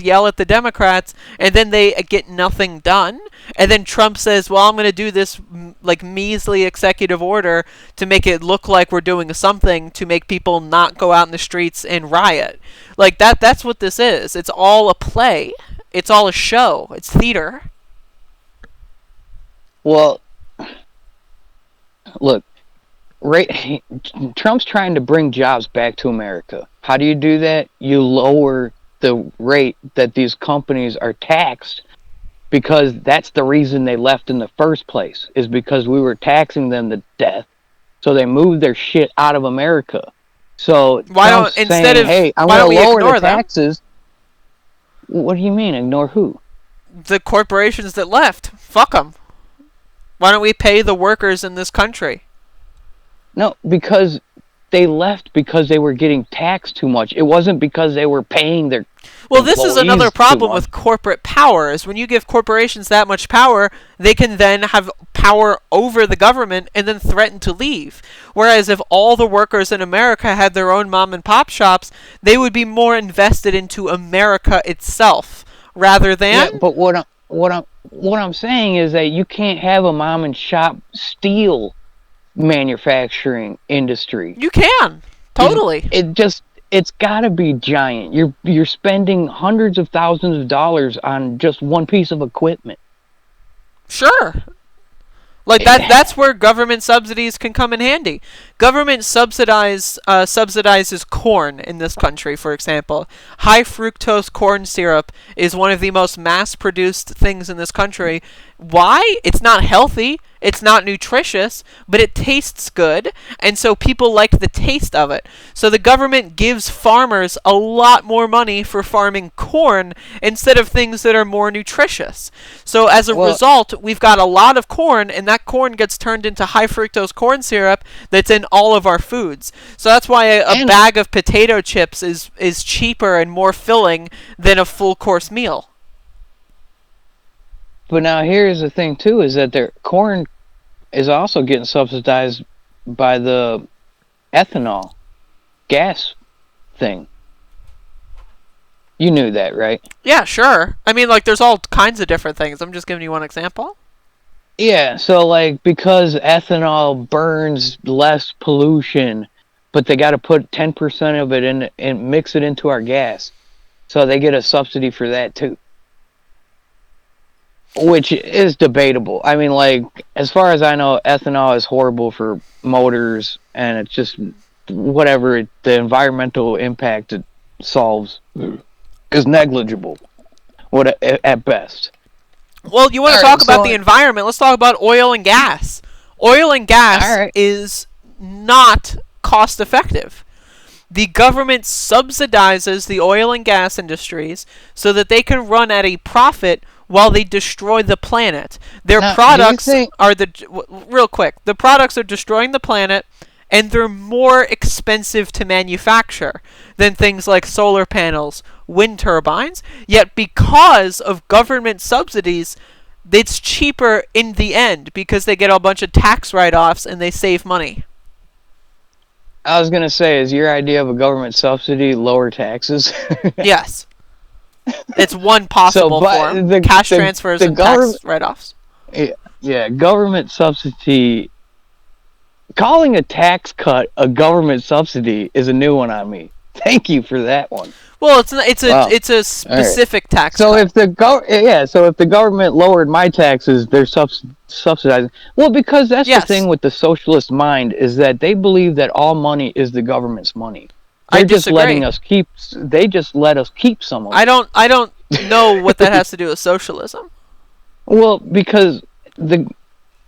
yell at the Democrats, and then they get nothing done. And then Trump says, well, I'm going to do this like measly executive order to make it look like we're doing something to make people not go out in the streets and riot. Like that's what this is. It's all a play. It's all a show. It's theater. Well, look, Trump's trying to bring jobs back to America. How do you do that? You lower the rate that these companies are taxed, because that's the reason they left in the first place, is because we were taxing them to death. So they moved their shit out of America. So Trump's saying, hey, I'm going to lower the taxes. What do you mean, ignore who? The corporations that left. Fuck them. Why don't we pay the workers in this country? No, because they left because they were getting taxed too much. It wasn't because they were paying their this is another problem with corporate power, is when you give corporations that much power, they can then have power over the government and then threaten to leave. Whereas if all the workers in America had their own mom and pop shops, they would be more invested into America itself rather than... Yeah, but what I'm saying is that you can't have a mom and shop steel manufacturing industry. You can. Totally. It's got to be giant. You're spending hundreds of thousands of dollars on just one piece of equipment. Sure. Like that's where government subsidies can come in handy. Government subsidizes corn in this country, for example. High fructose corn syrup is one of the most mass-produced things in this country. Why? It's not healthy. It's not nutritious, but it tastes good, and so people like the taste of it. So the government gives farmers a lot more money for farming corn instead of things that are more nutritious. So as a result, we've got a lot of corn, and that corn gets turned into high fructose corn syrup that's in all of our foods. So that's why a bag of potato chips is cheaper and more filling than a full course meal. But now here's the thing too, is that their corn is also getting subsidized by the ethanol gas thing. You knew that, right? Yeah, sure. I mean, like, there's all kinds of different things. I'm just giving you one example. Yeah, so like because ethanol burns less pollution, but they got to put 10% of it in and mix it into our gas. So they get a subsidy for that too. Which is debatable. I mean, like, as far as I know, ethanol is horrible for motors, and it's just whatever the environmental impact it solves is negligible, at best. Well, you want to talk about the environment? Let's talk about oil and gas. Oil and gas is not cost effective. The government subsidizes the oil and gas industries so that they can run at a profit while they destroy the planet. Their products are real quick. The products are destroying the planet, and they're more expensive to manufacture than things like solar panels, wind turbines. Yet because of government subsidies, it's cheaper in the end because they get a bunch of tax write-offs and they save money. I was going to say, is your idea of a government subsidy lower taxes? Yes. It's one possible form. Cash transfers and tax write-offs. Yeah, government subsidy. Calling a tax cut a government subsidy is a new one on me. Thank you for that one. Well, it's a specific tax. So cut. if the government lowered my taxes, they're subsidizing. Well, because that's the thing with the socialist mind, is that they believe that all money is the government's money. They're just letting us keep. They just let us keep some of it. I don't know what that has to do with socialism. Well, because in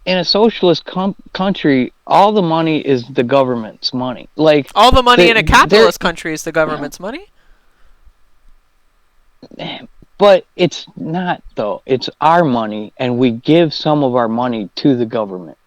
a socialist country, all the money is the government's money. Like all the money in a capitalist country is the government's money. But it's not, though. It's our money, and we give some of our money to the government.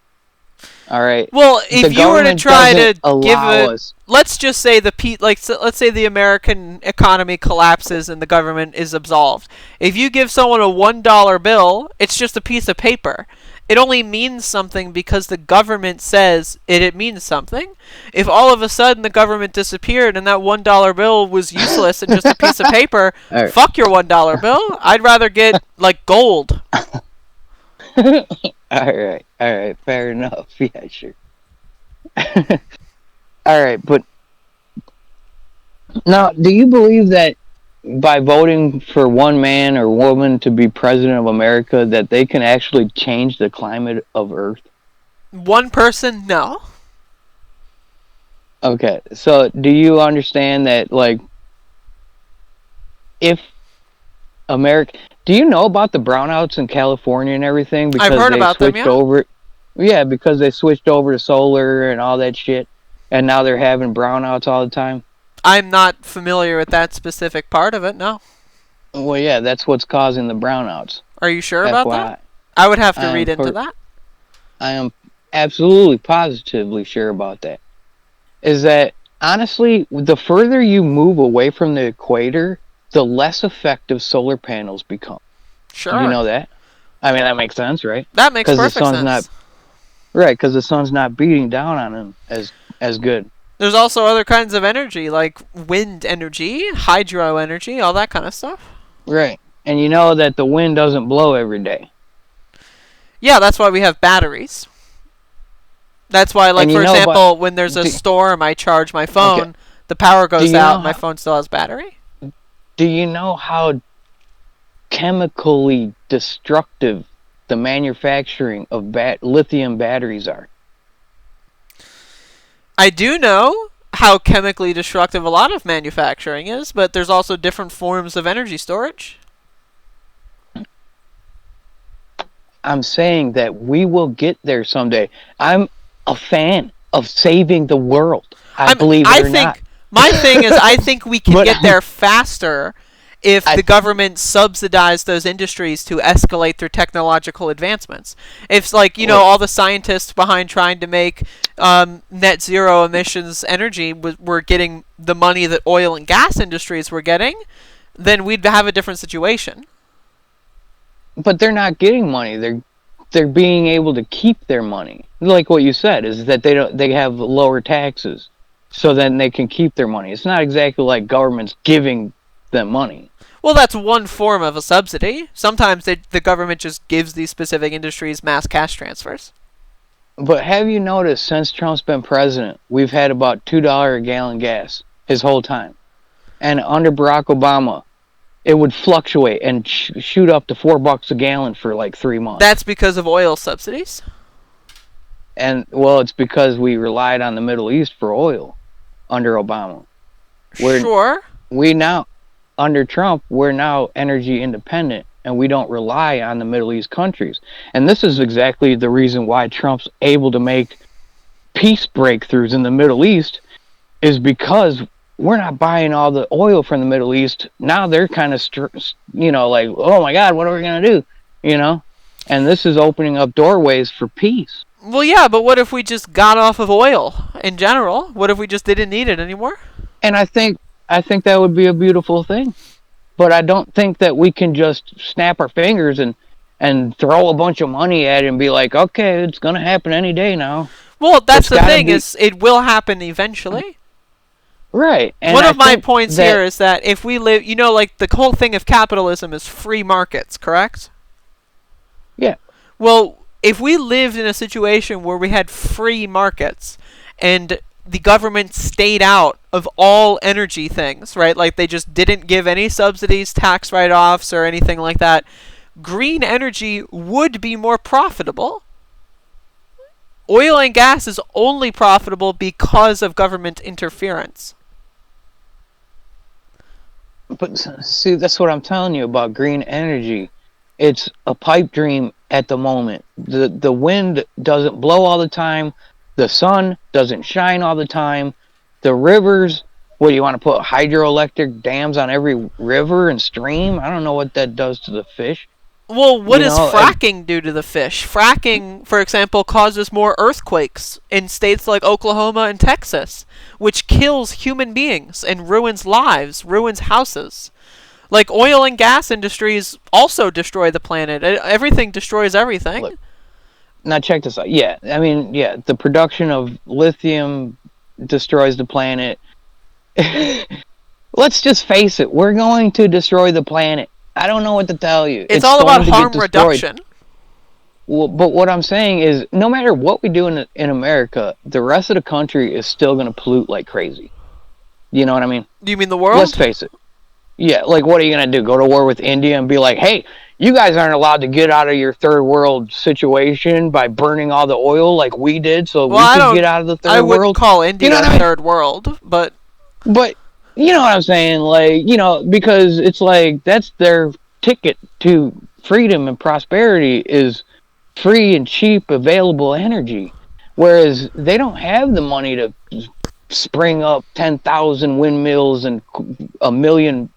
All right. Well, if you were to try to give it, let's just say let's say the American economy collapses and the government is absolved. If you give someone a $1 bill, it's just a piece of paper. It only means something because the government says it means something. If all of a sudden the government disappeared and that $1 bill was useless and just a piece of paper, fuck your $1 bill. I'd rather get like gold. All right, fair enough. Yeah, sure. All right, but now, do you believe that by voting for one man or woman to be president of America, that they can actually change the climate of Earth? One person, no. Okay, so do you understand that, like, if America... Do you know about the brownouts in California and everything? Because I've heard about them, yeah. Yeah, because they switched over to solar and all that shit, and now they're having brownouts all the time. I'm not familiar with that specific part of it, no. Well, yeah, that's what's causing the brownouts. Are you sure about that? I would have to read into that. I am absolutely positively sure about that. Is that, honestly, the further you move away from the equator, the less effective solar panels become. Sure. You know that? I mean, that makes sense, right? That makes perfect sense. Right, because the sun's not beating down on them as good. There's also other kinds of energy, like wind energy, hydro energy, all that kind of stuff. Right. And you know that the wind doesn't blow every day. Yeah, that's why we have batteries. That's why, like, for example, when there's a storm, I charge my phone, the power goes out, and my phone still has battery. Do you know how chemically destructive the manufacturing of lithium batteries are? I do know how chemically destructive a lot of manufacturing is, but there's also different forms of energy storage. I'm saying that we will get there someday. I'm a fan of saving the world. I believe it I or not. think my thing is I think we can But get there faster if the government subsidized those industries to escalate their technological advancements. If, like, all the scientists behind trying to make net zero emissions energy were getting the money that oil and gas industries were getting, then we'd have a different situation. but they're not getting money. They're being able to keep their money. Like what you said is that they have lower taxes, so then they can keep their money. It's not exactly like government's giving them money. Well, that's one form of a subsidy. Sometimes the government just gives these specific industries mass cash transfers. But have you noticed since Trump's been president, we've had about $2 a gallon gas his whole time, and under Barack Obama, it would fluctuate and shoot up to $4 a gallon for like 3 months. That's because of oil subsidies. And well, it's because we relied on the Middle East for oil under Obama. Sure. We now, under Trump, we're now energy independent, and we don't rely on the Middle East countries. And this is exactly the reason why Trump's able to make peace breakthroughs in the Middle East, is because we're not buying all the oil from the Middle East. Now they're kind of, like, oh my God, what are we going to do? And this is opening up doorways for peace. Well, yeah, but what if we just got off of oil in general? What if we just didn't need it anymore? And I think that would be a beautiful thing. But I don't think that we can just snap our fingers and throw a bunch of money at it and be like, okay, it's going to happen any day now. Well, that's the thing, is it will happen eventually. Right. And one of my points here is that if we live, like the whole thing of capitalism is free markets, correct? Yeah. Well, if we lived in a situation where we had free markets and the government stayed out of all energy things, right? Like they just didn't give any subsidies, tax write-offs, or anything like that, green energy would be more profitable. Oil and gas is only profitable because of government interference. But see, that's what I'm telling you about green energy. It's a pipe dream at the moment. The wind doesn't blow all the time. The sun doesn't shine all the time. The rivers, what do you want to put hydroelectric dams on every river and stream? I don't know what that does to the fish. Well, what does fracking do to the fish? Fracking, for example, causes more earthquakes in states like Oklahoma and Texas, which kills human beings and ruins lives, ruins houses. Like, oil and gas industries also destroy the planet. Everything destroys everything. Look, now check this out. Yeah, I mean, yeah, the production of lithium destroys the planet. Let's just face it. We're going to destroy the planet. I don't know what to tell you. It's all about harm reduction. Well, but what I'm saying is, no matter what we do in America, the rest of the country is still going to pollute like crazy. You know what I mean? Do you mean the world? Let's face it. Yeah, like what are you going to do? Go to war with India and be like, hey, you guys aren't allowed to get out of your third world situation by burning all the oil like we did, so we can get out of the third world? I wouldn't call India third world, but... But... You know what I'm saying? Like, because it's like that's their ticket to freedom and prosperity is free and cheap available energy. Whereas they don't have the money to spring up 10,000 windmills and 1 million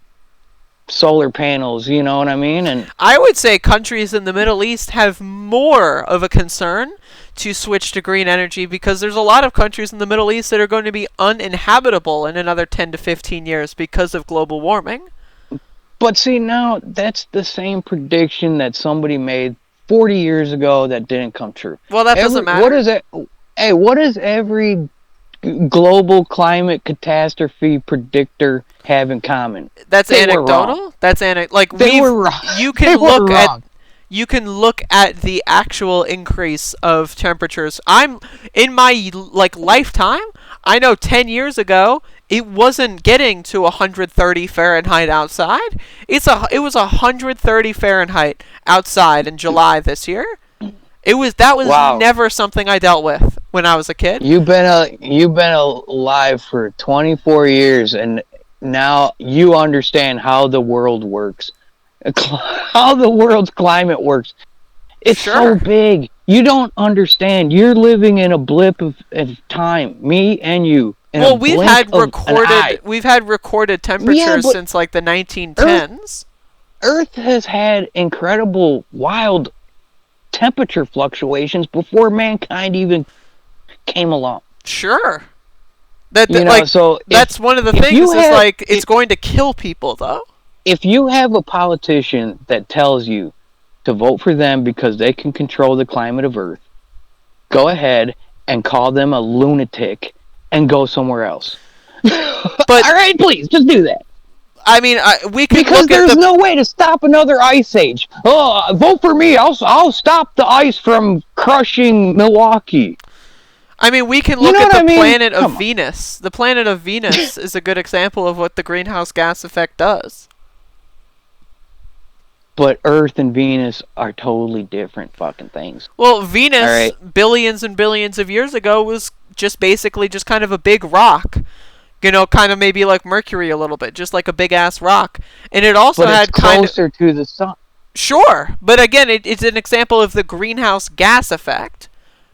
solar panels, you know what I mean? And I would say countries in the Middle East have more of a concern to switch to green energy because there's a lot of countries in the Middle East that are going to be uninhabitable in another 10 to 15 years because of global warming. But see, now that's the same prediction that somebody made 40 years ago that didn't come true. Well, that doesn't matter. What does every global climate catastrophe predictor have in common? That's anecdotal. That's they were wrong. You can look at the actual increase of temperatures. I'm in my lifetime. I know 10 years ago it wasn't getting to 130 Fahrenheit outside. It was 130 Fahrenheit outside in July this year. That was never something I dealt with when I was a kid. You've been alive for 24 years, and now you understand how the world works, how the world's climate works. It's so big. You don't understand. You're living in a blip of time. Me and you. Well, we've had recorded temperatures since like the 1910s. Earth has had incredible, wild temperature fluctuations before mankind even came along. Sure. So that's one of the things it's going to kill people, though. If you have a politician that tells you to vote for them because they can control the climate of Earth, go ahead and call them a lunatic and go somewhere else. But all right, please, just do that. I mean, we can because there's no way to stop another ice age. Oh, vote for me! I'll stop the ice from crushing Milwaukee. I mean, we can look at the planet of Venus. The planet of Venus is a good example of what the greenhouse gas effect does. But Earth and Venus are totally different fucking things. Well, Venus, billions and billions of years ago, was just basically just kind of a big rock. You know, kind of maybe like Mercury a little bit, just like a big-ass rock. And it also had closer to the sun. Sure, but again, it's an example of the greenhouse gas effect.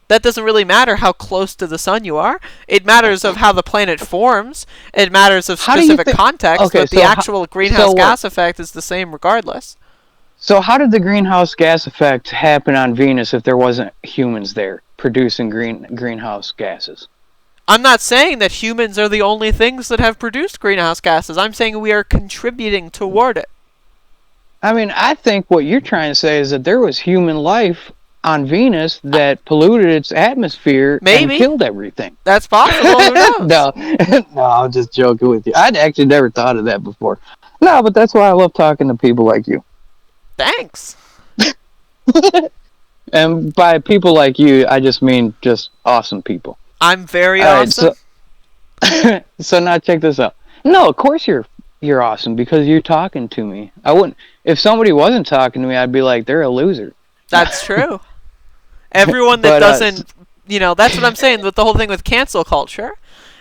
That doesn't really matter how close to the sun you are. It matters of how the planet forms. It matters of specific context, but the actual greenhouse gas effect is the same regardless. So how did the greenhouse gas effect happen on Venus if there wasn't humans there producing greenhouse gases? I'm not saying that humans are the only things that have produced greenhouse gases. I'm saying we are contributing toward it. I mean, I think what you're trying to say is that there was human life on Venus that polluted its atmosphere and killed everything. That's possible. Who knows? No, I'm just joking with you. I'd actually never thought of that before. No, but that's why I love talking to people like you. Thanks. And by people like you, I just mean just awesome people. I'm very awesome. Right, so now check this out. No, of course you're awesome because you're talking to me. I wouldn't. If somebody wasn't talking to me, I'd be like, they're a loser. That's true. Everyone that doesn't, that's what I'm saying with the whole thing with cancel culture,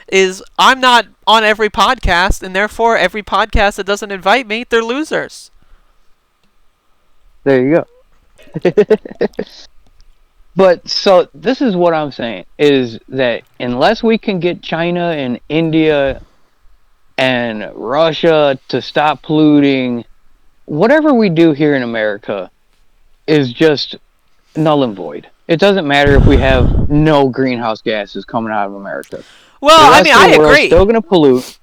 is I'm not on every podcast, and therefore every podcast that doesn't invite me, they're losers. There you go. But so this is what I'm saying, is that unless we can get China and India and Russia to stop polluting, whatever we do here in America is just null and void. It doesn't matter if we have no greenhouse gases coming out of America. Well, I mean, I agree. We're still going to pollute,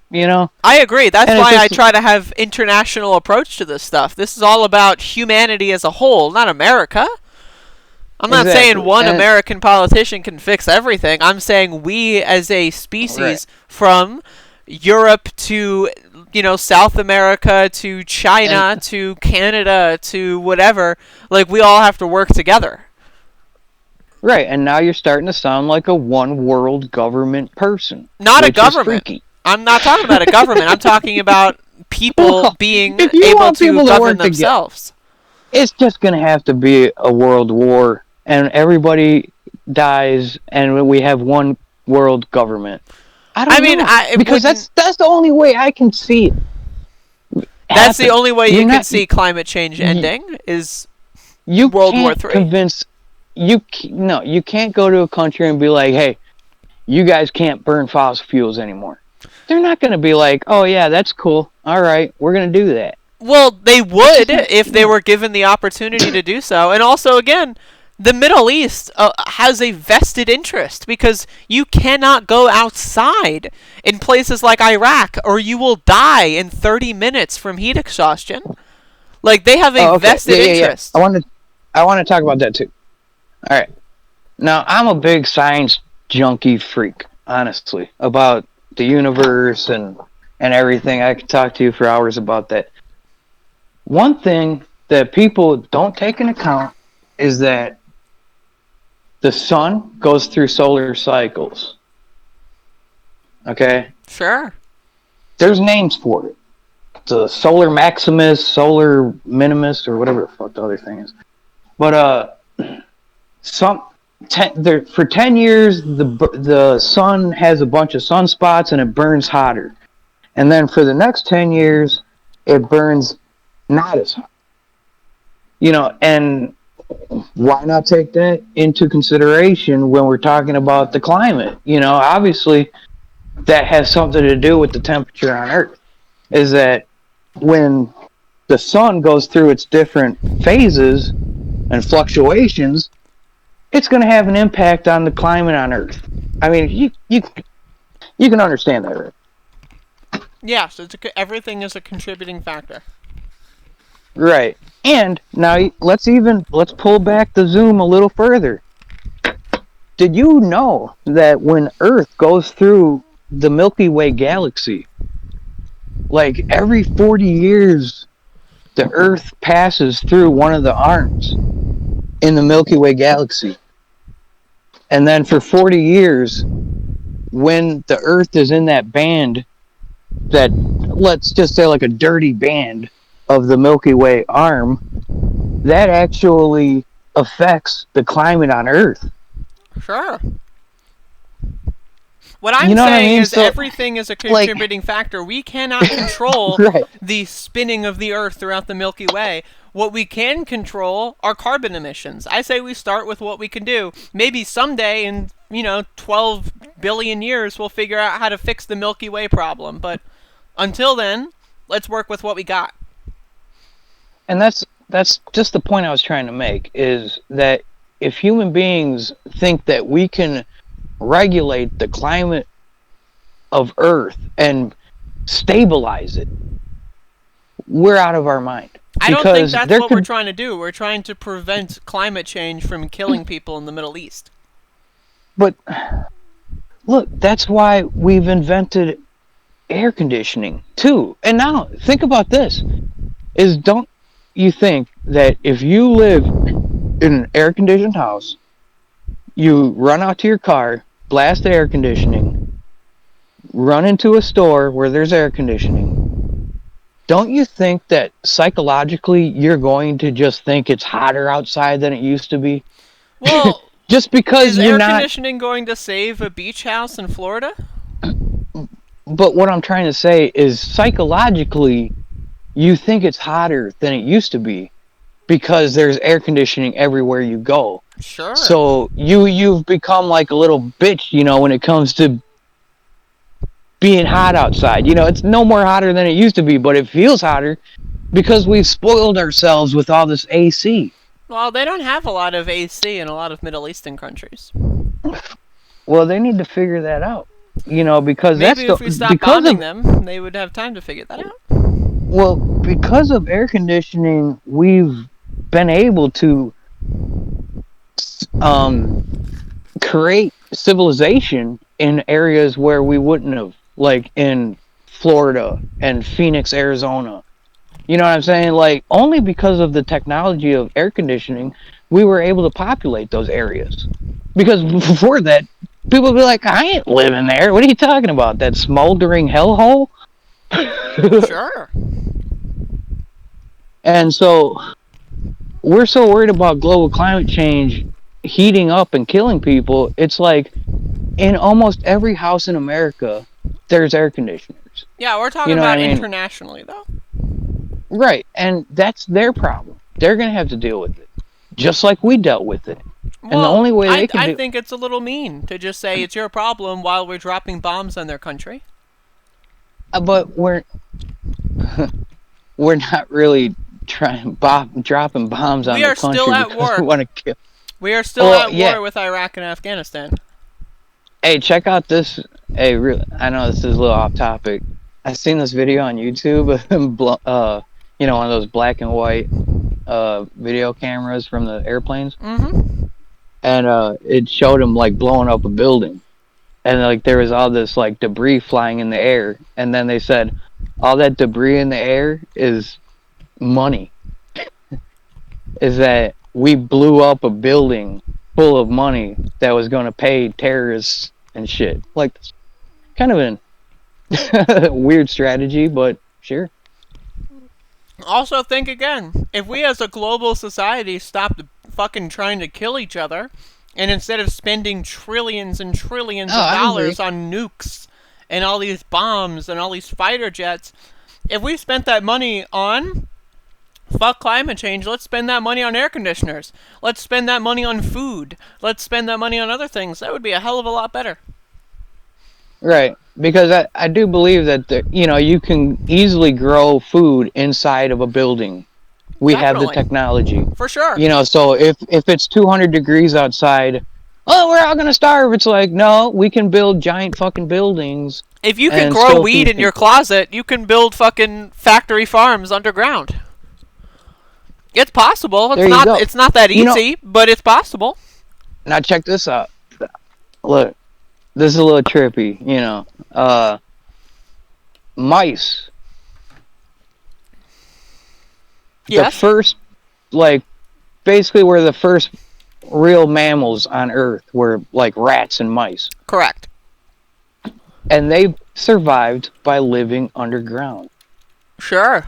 I agree. That's why I try to have international approach to this stuff. This is all about humanity as a whole, not America. I'm not saying one American politician can fix everything. I'm saying we as a species from Europe to, South America to China to Canada to whatever, like we all have to work together. Right, and now you're starting to sound like a one world government person. Not a government. I'm not talking about a government. I'm talking about people being able to govern themselves. It's just going to have to be a world war, and everybody dies, and we have one world government. I mean, because that's the only way I can see it. That's the only way you can see climate change ending is World War III. You can't go to a country and be like, hey, you guys can't burn fossil fuels anymore. They're not going to be like, oh yeah, that's cool. All right, we're going to do that. Well, they would if they were given the opportunity to do so. And also, again, the Middle East has a vested interest because you cannot go outside in places like Iraq or you will die in 30 minutes from heat exhaustion. Like, they have a vested interest. I want to talk about that too. All right. Now, I'm a big science junkie freak, honestly, about the universe and everything. I could talk to you for hours about that. One thing that people don't take into account is that the sun goes through solar cycles. Okay? Sure. There's names for it. The solar maximus, solar minimus, or whatever the fuck the other thing is. But for 10 years, the sun has a bunch of sunspots and it burns hotter. And then for the next 10 years, it burns not as hot. And why not take that into consideration when we're talking about the climate? Obviously that has something to do with the temperature on Earth. Is that when the sun goes through its different phases and fluctuations, it's going to have an impact on the climate on Earth. I mean, you can understand that, right? Yes, everything is a contributing factor. Right. And now let's pull back the zoom a little further. Did you know that when Earth goes through the Milky Way galaxy, like every 40 years, the Earth passes through one of the arms in the Milky Way galaxy. And then for 40 years, when the Earth is in that band, that, let's just say like a dirty band of the Milky Way arm, that actually affects the climate on Earth. Sure. What I'm saying is everything is a contributing factor. We cannot control right. the spinning of the Earth throughout the Milky Way. What we can control are carbon emissions. I say we start with what we can do. Maybe someday in, 12 billion years we'll figure out how to fix the Milky Way problem. But until then, let's work with what we got. And that's just the point I was trying to make, is that if human beings think that we can regulate the climate of Earth and stabilize it, we're out of our mind. I don't think that's what we're trying to do. We're trying to prevent climate change from killing people in the Middle East. But look, that's why we've invented air conditioning too. And now think about this, don't you think that if you live in an air conditioned house, you run out to your car, blast the air conditioning, run into a store where there's air conditioning, don't you think that psychologically you're going to just think it's hotter outside than it used to be? Well, just because is air conditioning going to save a beach house in Florida? But what I'm trying to say is psychologically you think it's hotter than it used to be because there's air conditioning everywhere you go. Sure. So you've become like a little bitch, when it comes to being hot outside. It's no more hotter than it used to be, but it feels hotter because we've spoiled ourselves with all this AC. Well, they don't have a lot of AC in a lot of Middle Eastern countries. Well, they need to figure that out. Because maybe if we stop bombing them, they would have time to figure that out. Well, because of air conditioning, we've been able to create civilization in areas where we wouldn't have, like in Florida and Phoenix, Arizona. You know what I'm saying? Like, only because of the technology of air conditioning, we were able to populate those areas. Because before that, people would be like, I ain't living there. What are you talking about? That smoldering hellhole? Sure. And so we're so worried about global climate change heating up and killing people. It's like in almost every house in America, there's air conditioners. Yeah, we're talking about internationally, though. Right, and that's their problem. They're going to have to deal with it, just like we dealt with it. Well, and the only way I think it's a little mean to just say it's your problem while we're dropping bombs on their country. But we're not really dropping bombs on the country. We are still at war. We are still at war with Iraq and Afghanistan. Hey, check out this. Hey, I know this is a little off topic. I seen this video on YouTube of one of those black and white video cameras from the airplanes. Mm-hmm. And it showed them like blowing up a building. And like there was all this like debris flying in the air. And then they said all that debris in the air is money. Is that we blew up a building full of money that was going to pay terrorists and shit. Like, kind of a weird strategy, but sure. Also, think again. If we as a global society stopped fucking trying to kill each other, and instead of spending trillions and trillions of dollars on nukes and all these bombs and all these fighter jets, if we spent that money on Fuck climate change. Let's spend that money on air conditioners. Let's spend that money on food. Let's spend that money on other things. That would be a hell of a lot better. Right. Because I do believe that, you can easily grow food inside of a building. We have the Definitely. technology. For sure. So if it's 200 degrees outside, oh, we're all going to starve. It's like, no, we can build giant fucking buildings. If you can and grow still weed feed in your people. closet, you can build fucking factory farms underground. It's possible. There you go. It's not that easy, but it's possible. Now check this out. Look, this is a little trippy, mice. Yes. The first, basically were the first real mammals on Earth were like rats and mice. Correct. And they survived by living underground. Sure.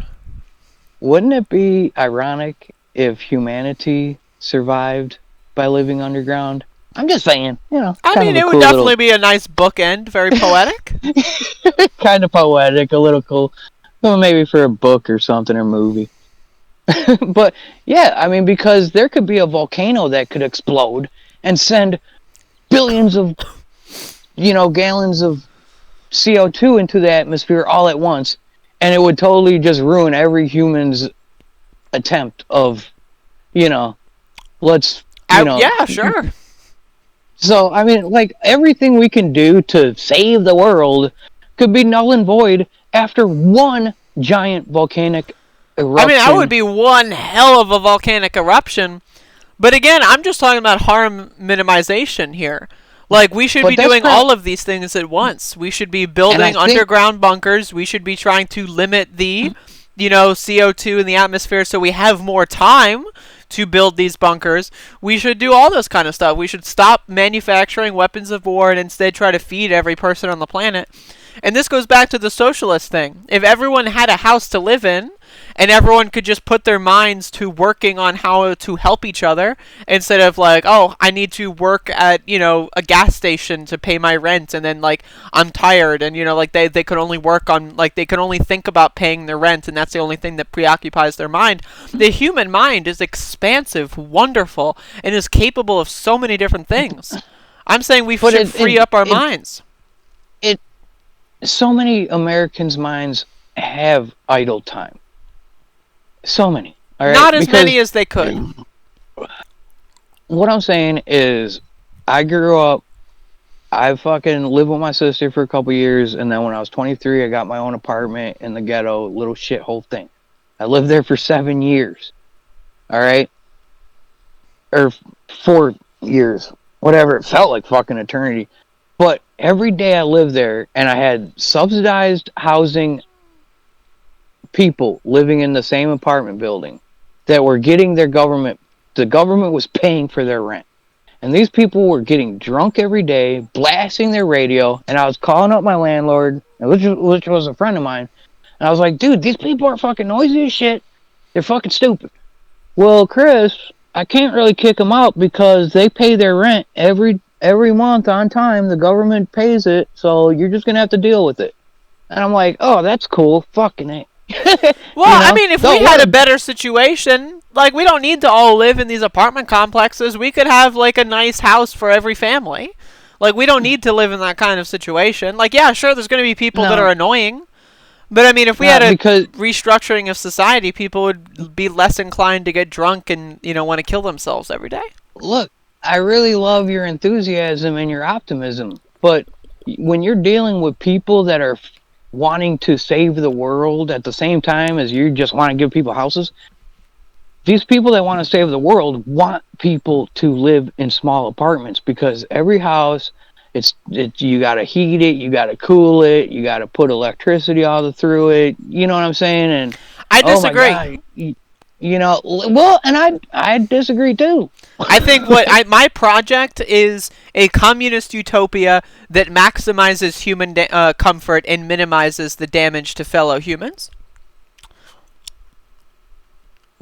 Wouldn't it be ironic if humanity survived by living underground? I'm just saying, I mean, it would definitely be a nice bookend, very poetic. Kind of poetic, a little cool. Well, maybe for a book or something, or movie. But, yeah, I mean, because there could be a volcano that could explode and send billions of, gallons of CO2 into the atmosphere all at once, and it would totally just ruin every human's attempt of, let's, yeah, sure. So, I mean, everything we can do to save the world could be null and void after one giant volcanic eruption. I mean, that would be one hell of a volcanic eruption. But again, I'm just talking about harm minimization here. We should be doing all of these things at once. We should be building underground bunkers. We should be trying to limit the, CO2 in the atmosphere so we have more time to build these bunkers. We should do all this kind of stuff. We should stop manufacturing weapons of war and instead try to feed every person on the planet. And this goes back to the socialist thing. If everyone had a house to live in, and everyone could just put their minds to working on how to help each other, instead of I need to work at, a gas station to pay my rent, and then, I'm tired, and, they could only work on, they could only think about paying their rent, and that's the only thing that preoccupies their mind. The human mind is expansive, wonderful, and is capable of so many different things. I'm saying we should free up our minds. So many Americans' minds have idle time. So many. All right? Not as many as they could. What I'm saying is, I grew up, I fucking lived with my sister for a couple years, and then when I was 23, I got my own apartment in the ghetto, little shithole thing. I lived there for 7 years. All right? Or 4 years. Whatever. It felt like fucking eternity. But every day I lived there, and I had subsidized housing people living in the same apartment building that were getting the government was paying for their rent. And these people were getting drunk every day, blasting their radio, and I was calling up my landlord, which was a friend of mine, and I was like, dude, these people are fucking noisy as shit. They're fucking stupid. Well, Chris, I can't really kick them out because they pay their rent every month on time. The government pays it, so you're just gonna have to deal with it. And I'm like, oh, that's cool. Fucking it. Well, I mean, if we had a better situation, we don't need to all live in these apartment complexes. We could have, a nice house for every family. We don't need to live in that kind of situation. Yeah, sure, there's going to be people that are annoying. But, I mean, if we had a restructuring of society, people would be less inclined to get drunk and, want to kill themselves every day. Look, I really love your enthusiasm and your optimism. But when you're dealing with people that are wanting to save the world at the same time as you just want to give people houses, these people that want to save the world want people to live in small apartments, because every house, you got to heat it, you got to cool it, you got to put electricity all through it. You know what I'm saying? And I disagree. Well, and I disagree too. I think my project is a communist utopia that maximizes human comfort and minimizes the damage to fellow humans.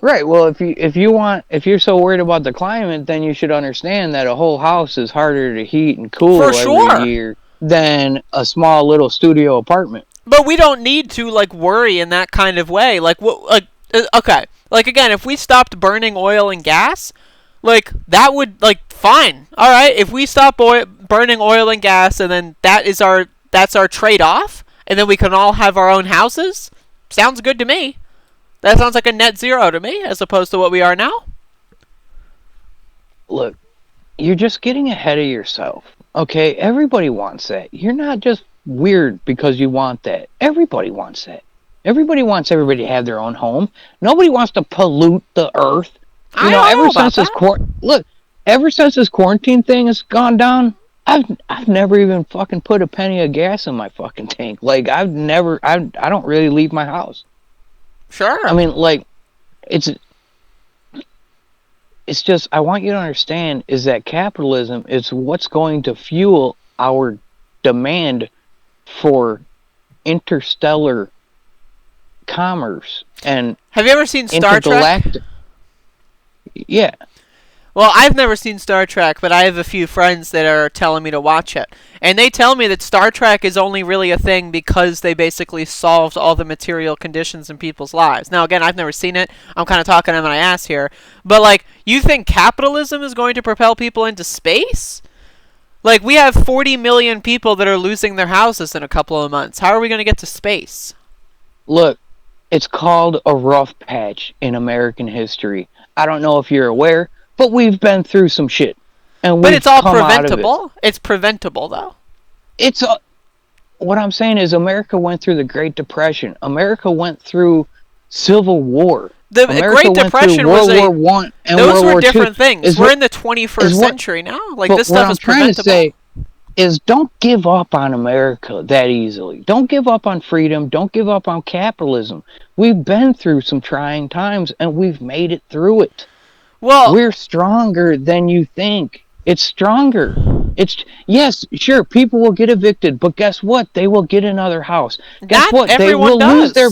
Right. Well, if you're so worried about the climate, then you should understand that a whole house is harder to heat and cool every year than a small little studio apartment. But we don't need to worry in that kind of way. Okay, Like, again, if we stopped burning oil and gas, like, that would, like, fine. All right, if we stop burning oil and gas, and then that's our trade-off, and then we can all have our own houses, sounds good to me. That sounds like a net zero to me, as opposed to what we are now. Look, you're just getting ahead of yourself. Okay, everybody wants that. You're not just weird because you want that. Everybody wants that. Everybody wants everybody to have their own home. Nobody wants to pollute the earth. I don't know about that. Ever since this quarantine thing has gone down, I've never even fucking put a penny of gas in my fucking tank. Like I don't really leave my house. Sure. I mean, like, it's just, I want you to understand is that capitalism is what's going to fuel our demand for interstellar commerce and have you ever seen Star Trek? Yeah. Well, I've never seen Star Trek, but I have a few friends that are telling me to watch it. And they tell me that Star Trek is only really a thing because they basically solved all the material conditions in people's lives. Now, again, I've never seen it. I'm kind of talking out of my ass here. But, like, you think capitalism is going to propel people into space? Like, we have 40 million people that are losing their houses in a couple of months. How are we going to get to space? Look, it's called a rough patch in American history. I don't know if you're aware, but we've been through some shit. But it's all preventable. It's preventable, though. What I'm saying is America went through the Great Depression. America went through Civil War. The Great Depression was World War I and those World were War different II. thing. We're in the 21st century now. Like, this stuff is preventable. What I'm trying to say is don't give up on America that easily. Don't give up on freedom. Don't give up on capitalism. We've been through some trying times, and we've made it through it. Well, we're stronger than you think. It's stronger. Yes, sure, people will get evicted, but guess what? They will get another house. Guess what? They will lose their.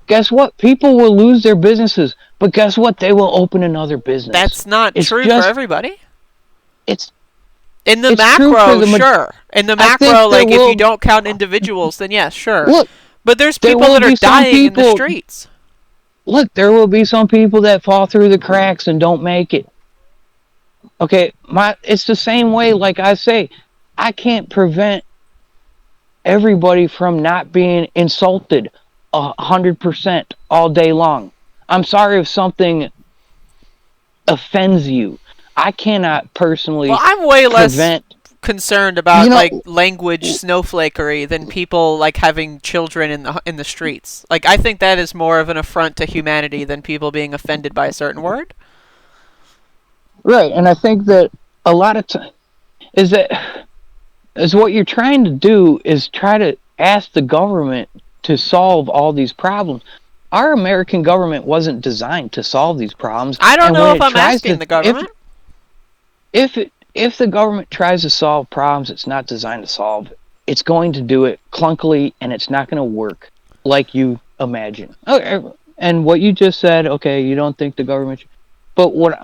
Guess what? People will lose their businesses, but guess what? They will open another business. That's not true for everybody. It's in the macro, sure. In the macro, like, if you don't count individuals, then yes, sure. Look, but there's people that are dying in the streets. Look, there will be some people that fall through the cracks and don't make it. Okay, it's the same way, like I say, I can't prevent everybody from not being insulted 100% all day long. I'm sorry if something offends you. I cannot personally I'm way less concerned about like language snowflakery than people like having children in the streets. Like, I think that is more of an affront to humanity than people being offended by a certain word. Right, and I think that a lot of time is what you're trying to do is try to ask the government to solve all these problems. Our American government wasn't designed to solve these problems. I don't know if I'm asking the government. If the government tries to solve problems it's not designed to solve, it's going to do it clunkily and it's not going to work like you imagine. Okay, and what you just said, okay, you don't think the government but what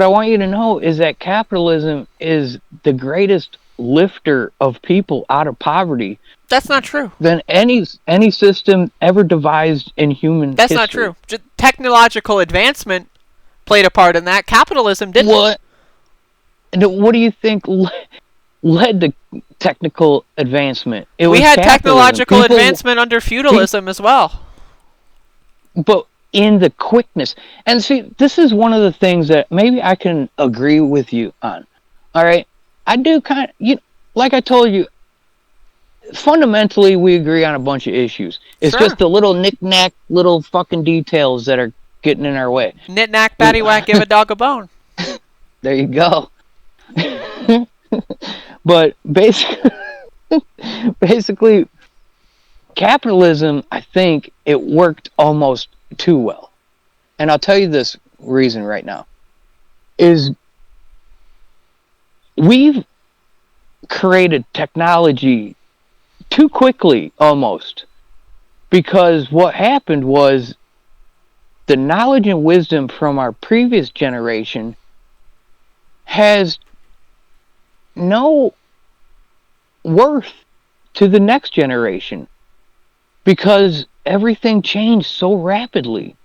I want you to know is that capitalism is the greatest lifter of people out of poverty. That's not true. Than any system ever devised in human history. That's not true. Technological advancement played a part in that. Capitalism didn't. What do you think led to technical advancement? We had technological advancement under feudalism as well. But in the quickness. And see, this is one of the things that maybe I can agree with you on. All right? I do kind of, like I told you, fundamentally we agree on a bunch of issues. It's just the little knick-knack, little fucking details that are getting in our way. Knick-knack, paddywhack, give a dog a bone. There you go. But basically, capitalism, I think it worked almost too well. And I'll tell you this reason right now. Is we've created technology too quickly almost. Because what happened was the knowledge and wisdom from our previous generation has no worth to the next generation because everything changed so rapidly.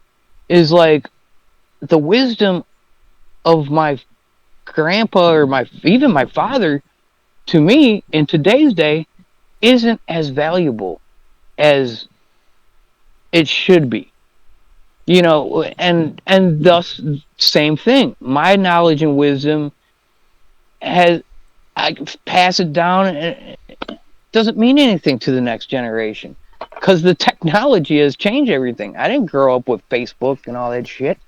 is like the wisdom of my grandpa or even my father to me in today's day isn't as valuable as it should be. And thus same thing. My knowledge and wisdom has I pass it down, and it doesn't mean anything to the next generation because the technology has changed everything. I didn't grow up with Facebook and all that shit,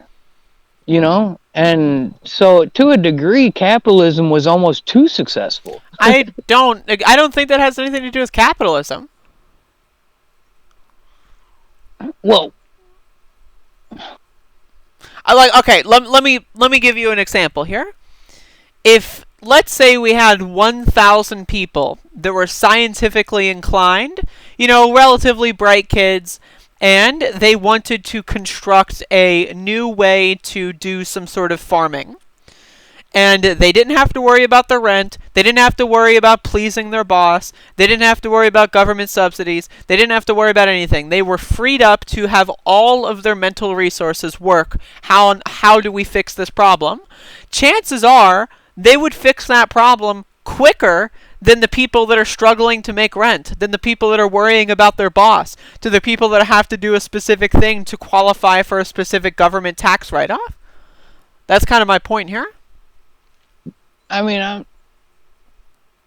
and so to a degree, capitalism was almost too successful. I don't think that has anything to do with capitalism. Well, Okay, let me give you an example here. If let's say we had 1,000 people that were scientifically inclined, relatively bright kids, and they wanted to construct a new way to do some sort of farming. And they didn't have to worry about the rent. They didn't have to worry about pleasing their boss. They didn't have to worry about government subsidies. They didn't have to worry about anything. They were freed up to have all of their mental resources work. How do we fix this problem? Chances are they would fix that problem quicker than the people that are struggling to make rent, than the people that are worrying about their boss, to the people that have to do a specific thing to qualify for a specific government tax write-off. That's kind of my point here. I mean,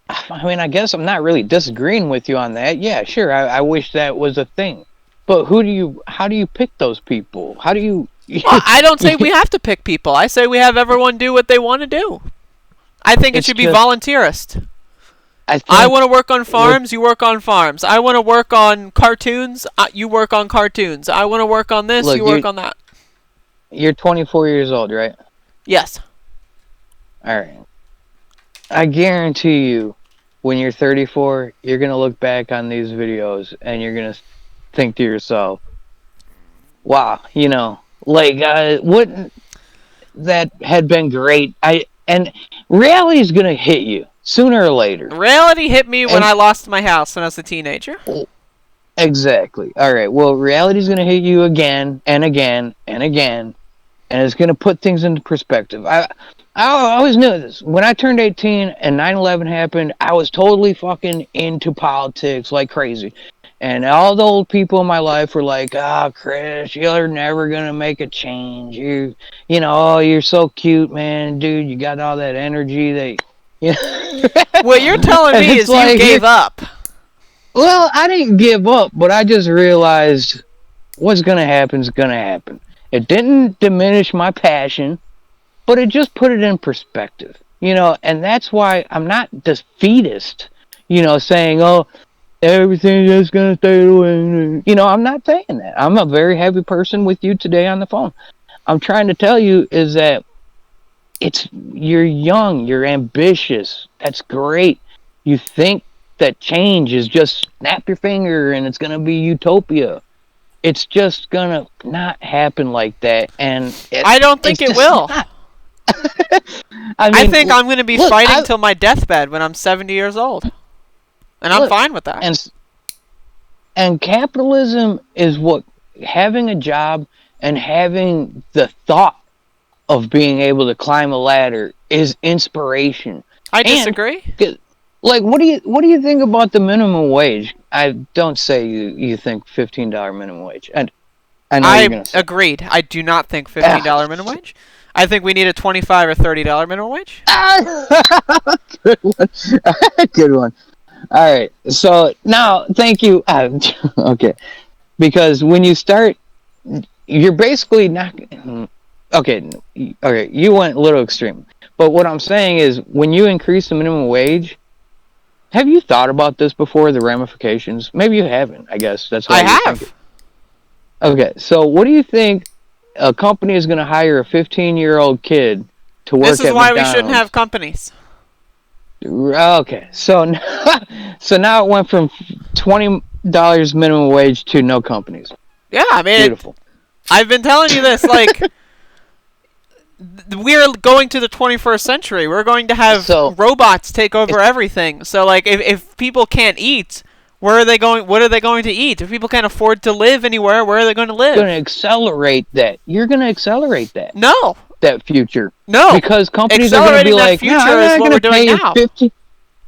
I guess I'm not really disagreeing with you on that. Yeah, sure. I wish that was a thing, but how do you pick those people? How do you? Well, I don't say we have to pick people. I say we have everyone do what they want to do. I think it should be volunteerist. I want to work on farms, you work on farms. I want to work on cartoons, you work on cartoons. I want to work on this, you work on that. You're 24 years old, right? Yes. All right. I guarantee you, when you're 34, you're going to look back on these videos and you're going to think to yourself, wow, what that had been great. And reality is going to hit you sooner or later. Reality hit me when I lost my house when I was a teenager. Exactly. All right. Well, reality is going to hit you again and again and again, and it's going to put things into perspective. I always knew this. When I turned 18 and 9/11 happened, I was totally fucking into politics like crazy. And all the old people in my life were like, Chris, you're never going to make a change. You're so cute, man. Dude, you got all that energy. What you're telling me is you gave up. Well, I didn't give up, but I just realized what's going to happen is going to happen. It didn't diminish my passion, but it just put it in perspective, and that's why I'm not defeatist, saying, everything is going to stay the way. I'm not saying that. I'm a very happy person with you today on the phone. I'm trying to tell you is that you're young, you're ambitious. That's great. You think that change is just snap your finger and it's going to be utopia. It's just going to not happen like that. And I don't think it will. I think I'm going to be fighting till my deathbed when I'm 70 years old. And I'm fine with that. And capitalism is what having a job and having the thought of being able to climb a ladder is inspiration. I disagree. Like, what do you think about the minimum wage? I don't say you think $15 minimum wage. And I agreed. I do not think $15 minimum wage. I think we need a $25 or $30 minimum wage. Good one. Good one. All right. So now, thank you. Okay, because when you start, you're basically not. Okay. You went a little extreme, but what I'm saying is, when you increase the minimum wage, have you thought about this before? The ramifications? Maybe you haven't. I guess that's what I have. Okay. So, what do you think? A company is going to hire a 15-year-old kid to work at McDonald's. This is why we shouldn't have companies. Okay, so now it went from $20 minimum wage to no companies. Yeah, I mean, beautiful. I've been telling you this, like, we're going to the 21st century. We're going to have robots take over everything. So, like, if people can't eat, Where are they going? What are they going to eat? If people can't afford to live anywhere, where are they going to live? You're going to accelerate that. You're going to accelerate that. No. That future. No. Because companies are going to be like, no, I'm not going to pay now.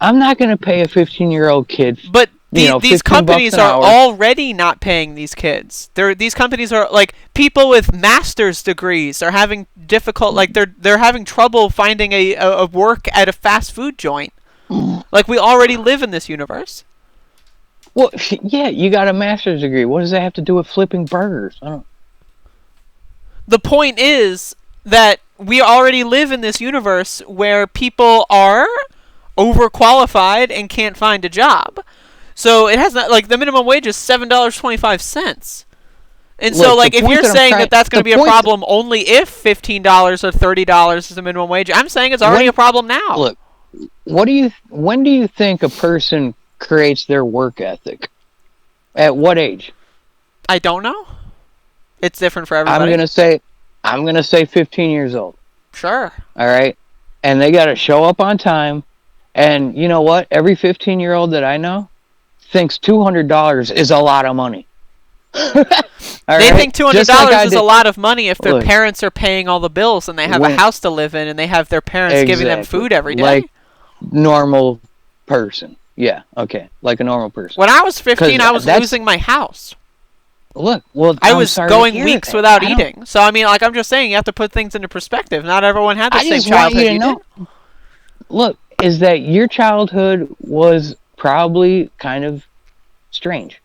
I'm not going to pay a 15-year-old kid. But these companies are already not paying these kids. These companies are like people with master's degrees are having difficult, like they're having trouble finding a work at a fast food joint. Like we already live in this universe. Well, yeah, you got a master's degree. What does that have to do with flipping burgers? The point is that we already live in this universe where people are overqualified and can't find a job. So it has not, like, the minimum wage is $7.25. And so, like, if you're saying that that's going to be a problem only if $15 or $30 is the minimum wage, I'm saying it's already a problem now. Look, when do you think a person creates their work ethic? At what age? I don't know. It's different for everybody. I'm gonna say 15 years old. Sure. All right, and they got to show up on time. And you know what? Every 15-year-old that I know thinks $200 is a lot of money. They think $200 is a lot of money if their parents are paying all the bills and they have a house to live in and they have their parents giving them food every day. Like normal person. Yeah, okay. Like a normal person. When I was 15, I was losing my house. Look, well, I was going weeks without eating. So, I mean, like, I'm just saying, you have to put things into perspective. Not everyone had the same childhood you did. Look, is that your childhood was probably kind of strange.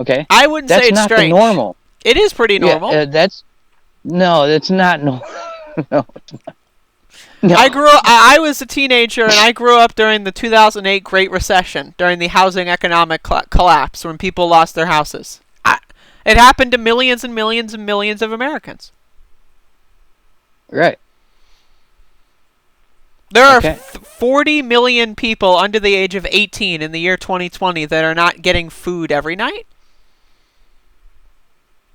Okay? I wouldn't say it's strange. That's not normal. It is pretty normal. Yeah, that's not normal. No, it's not. No. I was a teenager, and I grew up during the 2008 Great Recession, during the housing economic collapse, when people lost their houses. It happened to millions and millions and millions of Americans. Right. There are 40 million people under the age of 18 in the year 2020 that are not getting food every night.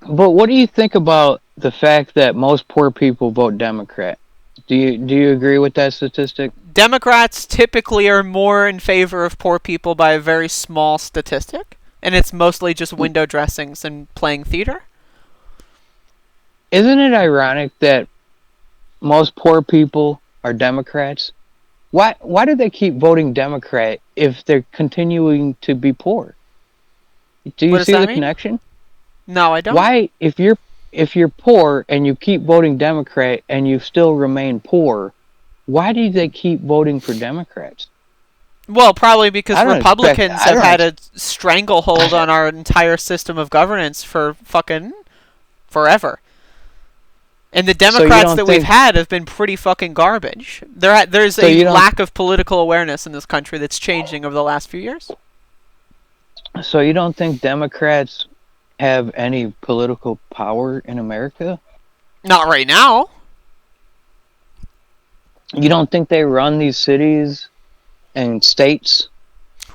But what do you think about the fact that most poor people vote Democrat? Do you agree with that statistic? Democrats typically are more in favor of poor people by a very small statistic. And it's mostly just window dressings and playing theater? Isn't it ironic that most poor people are Democrats? Why do they keep voting Democrat if they're continuing to be poor? Do you see the connection? No, I don't. Why, if you're poor and you keep voting Democrat and you still remain poor, why do they keep voting for Democrats? Well, probably because Republicans have had a stranglehold on our entire system of governance for fucking forever. And the Democrats that we've had have been pretty fucking garbage. There's a lack of political awareness in this country that's changing over the last few years. So you don't think Democrats have any political power in America? Not right now. You don't think they run these cities and states?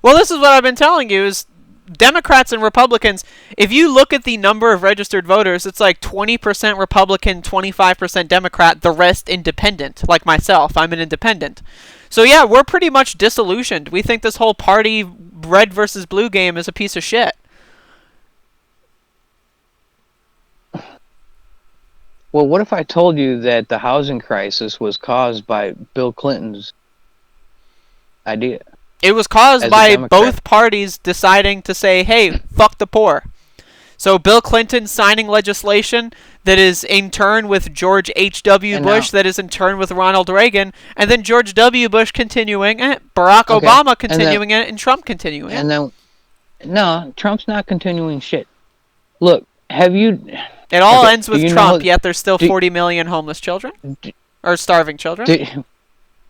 Well, this is what I've been telling you, is Democrats and Republicans, if you look at the number of registered voters, it's like 20% Republican, 25% Democrat, the rest independent, like myself. I'm an independent. So yeah, we're pretty much disillusioned. We think this whole party red versus blue game is a piece of shit. Well, what if I told you that the housing crisis was caused by Bill Clinton's idea? It was caused by both parties deciding to say, hey, fuck the poor. So Bill Clinton signing legislation that is in turn with George H.W. Bush, that is in turn with Ronald Reagan, and then George W. Bush continuing it, Barack Obama continuing it, and Trump continuing it. And then, no, Trump's not continuing shit. Look, have you... It all ends with Trump, yet there's still 40 million homeless children? Or starving children?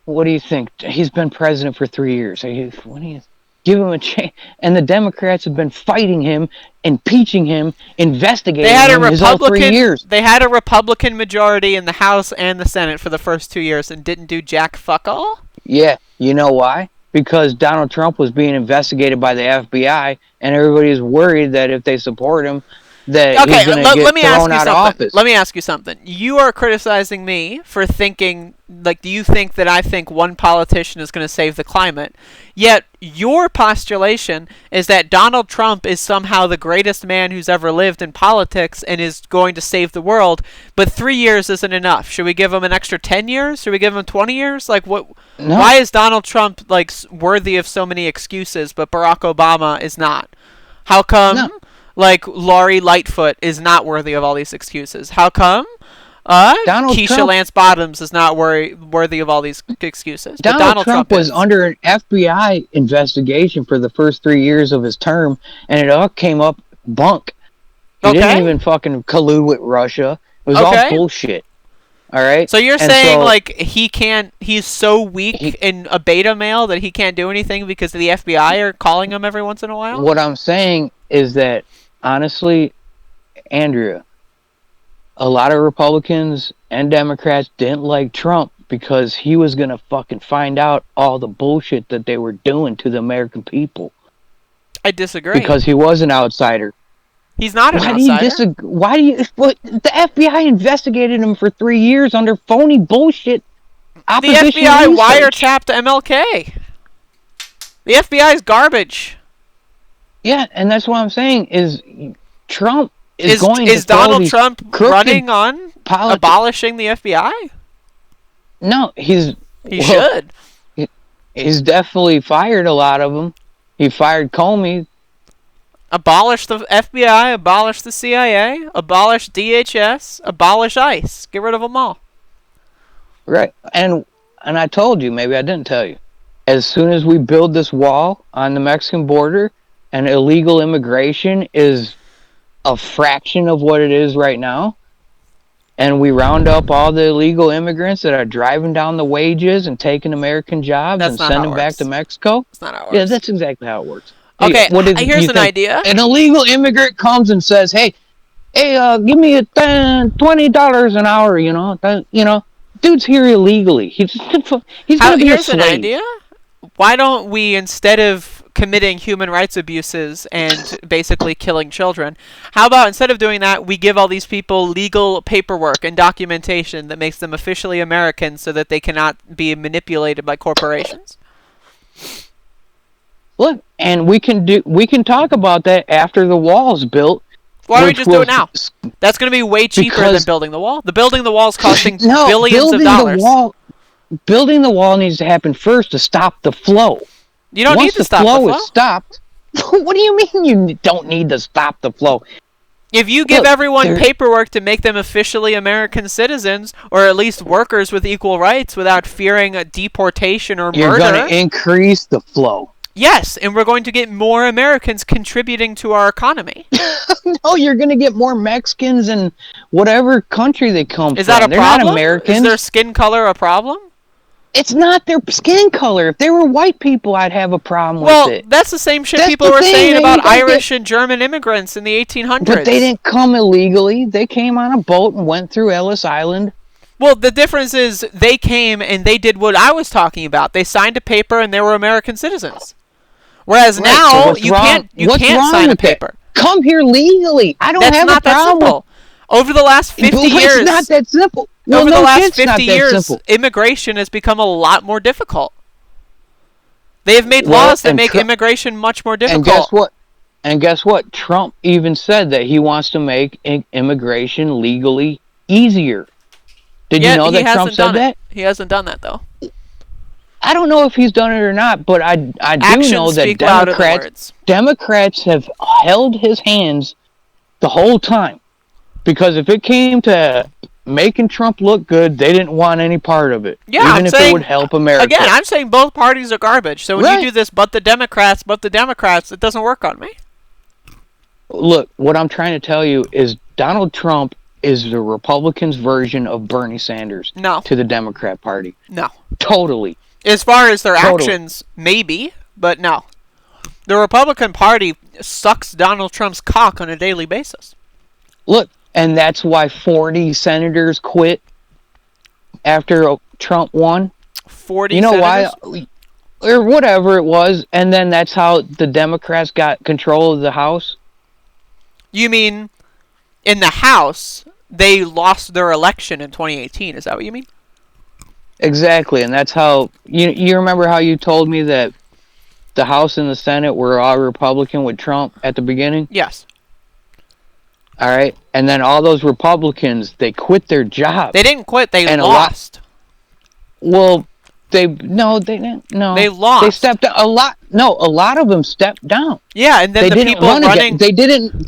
What do you think? He's been president for 3 years. Give him a chance. And the Democrats have been fighting him, impeaching him, investigating him his all 3 years. They had a Republican majority in the House and the Senate for the first 2 years and didn't do jack fuck all? Yeah. You know why? Because Donald Trump was being investigated by the FBI, and everybody is worried that if they support him, that he's going to get thrown out of office. Let me ask you something. You are criticizing me for thinking, like, do you think that I think one politician is going to save the climate? Yet your postulation is that Donald Trump is somehow the greatest man who's ever lived in politics and is going to save the world, but 3 years isn't enough. Should we give him an extra 10 years? Should we give him 20 years? Like, what? No. Why is Donald Trump, like, worthy of so many excuses, but Barack Obama is not? How come... No. Like, Lori Lightfoot is not worthy of all these excuses. How come? Keisha Lance Bottoms is not worthy of all these excuses. Donald Trump was under an FBI investigation for the first 3 years of his term, and it all came up bunk. He didn't even fucking collude with Russia. It was all bullshit. All right? So you're saying, like, he's so weak in a beta male that he can't do anything because the FBI are calling him every once in a while? What I'm saying is that, honestly, Andrea, a lot of Republicans and Democrats didn't like Trump because he was going to fucking find out all the bullshit that they were doing to the American people. I disagree. Because he was an outsider. He's not an outsider. Why do you... the FBI investigated him for 3 years under phony bullshit. The FBI wiretapped MLK. The FBI is garbage. Yeah, and that's what I'm saying is Trump is going to... Is Donald Trump running on abolishing the FBI? No, he should. He's definitely fired a lot of them. He fired Comey. Abolish the FBI, abolish the CIA, abolish DHS, abolish ICE. Get rid of them all. Right. And I told you, maybe I didn't tell you, as soon as we build this wall on the Mexican border... and illegal immigration is a fraction of what it is right now, and we round up all the illegal immigrants that are driving down the wages and taking American jobs and send them back to Mexico. That's not how it works. Yeah, that's exactly how it works. Okay, here's an idea. An illegal immigrant comes and says, hey, give me $20 an hour, dude's here illegally. He's going to be a slave. Here's an idea. Why don't we, instead of committing human rights abuses and basically killing children, how about instead of doing that, we give all these people legal paperwork and documentation that makes them officially Americans so that they cannot be manipulated by corporations? Look, and we can talk about that after the wall's built. Why don't we just do it now? That's going to be way cheaper than building the wall. The building the wall is costing billions of dollars. Building the wall needs to happen first to stop the flow. You don't need to stop the flow. Once the flow is stopped, what do you mean you don't need to stop the flow? If you give everyone paperwork to make them officially American citizens, or at least workers with equal rights without fearing a deportation or murder... You're going to increase the flow. Yes, and we're going to get more Americans contributing to our economy. No, you're going to get more Mexicans in whatever country they come from. Is that a problem? They're not Americans. Is their skin color a problem? It's not their skin color. If they were white people, I'd have a problem with it. Well, that's the same shit people were saying about Irish and German immigrants in the 1800s. But they didn't come illegally. They came on a boat and went through Ellis Island. Well, the difference is they came and they did what I was talking about. They signed a paper and they were American citizens. Whereas now, you can't sign a paper. Come here legally. I don't have a problem. That's not that simple. Over the last 50 years... It's not that simple. Over the last 50 years, immigration has become a lot more difficult. They have made laws that make immigration much more difficult. And guess what? Trump even said that he wants to make immigration legally easier. Did you know that Trump said that? He hasn't done that, though. I don't know if he's done it or not, but I do know that Democrats have held his hands the whole time. Because if it came to making Trump look good, they didn't want any part of it. Yeah, even if it would help America. Again, I'm saying both parties are garbage. So when you do this, but the Democrats, it doesn't work on me. Look, what I'm trying to tell you is Donald Trump is the Republicans' version of Bernie Sanders to the Democrat Party. No. Totally. As far as their actions, maybe, but no. The Republican Party sucks Donald Trump's cock on a daily basis. Look, and that's why 40 senators quit after Trump won. 40 senators? Why? Or whatever it was, and then that's how the Democrats got control of the House. You mean in the House, they lost their election in 2018. Is that what you mean? Exactly, and that's how you remember how you told me that the House and the Senate were all Republican with Trump at the beginning? Yes. All right, and then all those Republicans, they quit their job. They didn't quit. They lost. Well, they didn't. No, they lost. They stepped down a lot. No, a lot of them stepped down. Yeah, and then the people running. They didn't.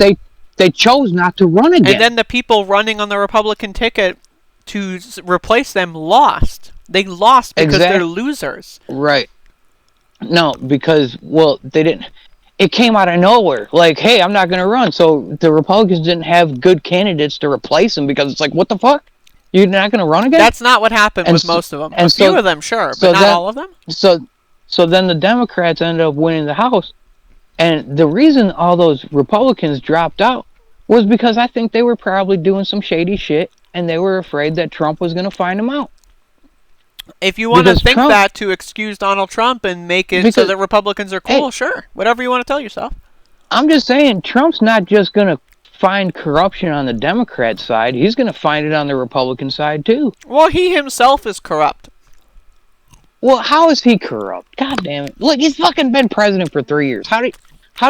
They chose not to run again. And then the people running on the Republican ticket to replace them lost. They lost because they're losers. Right. No, because they didn't. It came out of nowhere. Like, hey, I'm not going to run. So the Republicans didn't have good candidates to replace them because it's like, what the fuck? You're not going to run again? That's not what happened with most of them. A few of them, sure, but not all of them. So then the Democrats ended up winning the House. And the reason all those Republicans dropped out was because I think they were probably doing some shady shit and they were afraid that Trump was going to find them out. If you want to think that to excuse Donald Trump and make it so that Republicans are cool, sure. Whatever you want to tell yourself. I'm just saying, Trump's not just going to find corruption on the Democrat side. He's going to find it on the Republican side, too. Well, he himself is corrupt. Well, how is he corrupt? God damn it. Look, he's fucking been president for 3 years. How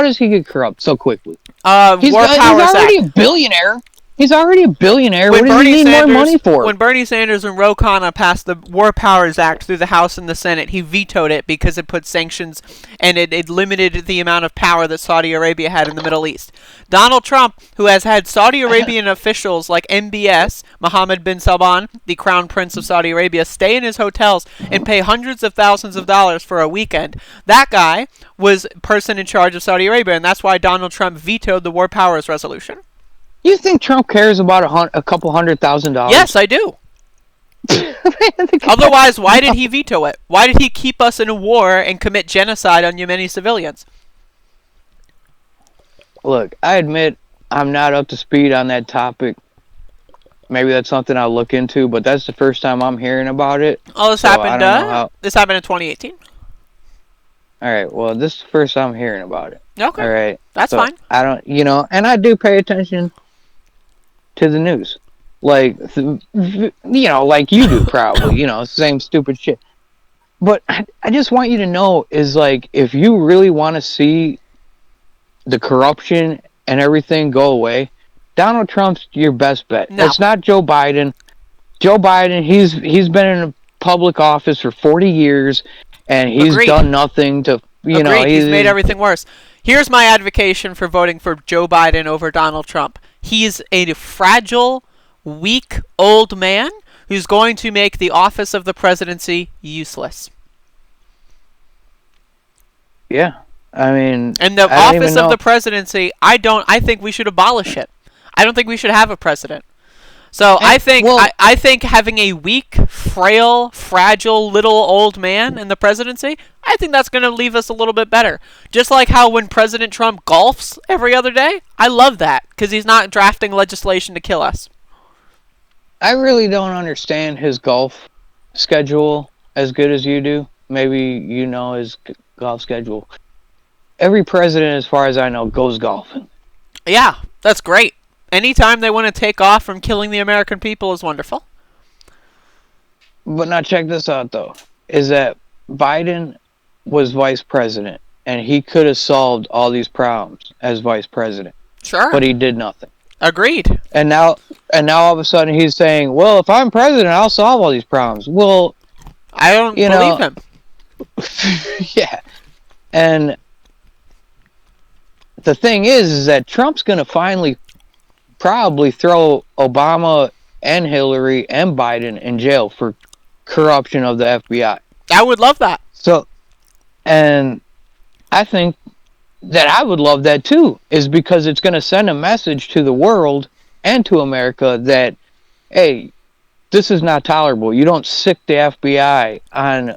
does he get corrupt so quickly? He's already a billionaire. He's already a billionaire. What does he need more money for? When Bernie Sanders and Ro Khanna passed the War Powers Act through the House and the Senate, he vetoed it because it put sanctions and it limited the amount of power that Saudi Arabia had in the Middle East. Donald Trump, who has had Saudi Arabian officials like MBS, Mohammed bin Salman, the Crown Prince of Saudi Arabia, stay in his hotels and pay hundreds of thousands of dollars for a weekend. That guy was person in charge of Saudi Arabia, and that's why Donald Trump vetoed the War Powers Resolution. You think Trump cares about a couple $100,000? Yes, I do. Otherwise, why did he veto it? Why did he keep us in a war and commit genocide on Yemeni civilians? Look, I admit I'm not up to speed on that topic. Maybe that's something I'll look into, but that's the first time I'm hearing about it. Oh, this happened. This happened in 2018. All right. Well, this is the first time I'm hearing about it. Okay. All right. That's fine. I don't, and I do pay attention to the news, like like you do probably, same stupid shit. But I just want you to know is like if you really want to see the corruption and everything go away, Donald Trump's your best bet. No. It's not Joe Biden. Joe Biden, he's been in a public office for 40 years and he's done nothing to he's made everything worse. Here's my advocation for voting for Joe Biden over Donald Trump. He's a fragile, weak, old man who's going to make the office of the presidency useless. Yeah. I mean... And the office of the presidency, I think we should abolish it. I don't think we should have a president. So I think having a weak, frail, fragile, little old man in the presidency, I think that's going to leave us a little bit better. Just like how when President Trump golfs every other day, I love that because he's not drafting legislation to kill us. I really don't understand his golf schedule as good as you do. Maybe you know his golf schedule. Every president, as far as I know, goes golfing. Yeah, that's great. Anytime they want to take off from killing the American people is wonderful. But now check this out, though. Is that Biden was vice president, and he could have solved all these problems as vice president. Sure. But he did nothing. Agreed. And now all of a sudden he's saying, well, if I'm president, I'll solve all these problems. Well... I don't believe him. Yeah. And the thing is that Trump's going to finally probably throw Obama and Hillary and Biden in jail for corruption of the FBI. I would love that. So, and I think that I would love that too, is because it's going to send a message to the world and to America that, hey, this is not tolerable. You don't sick the FBI on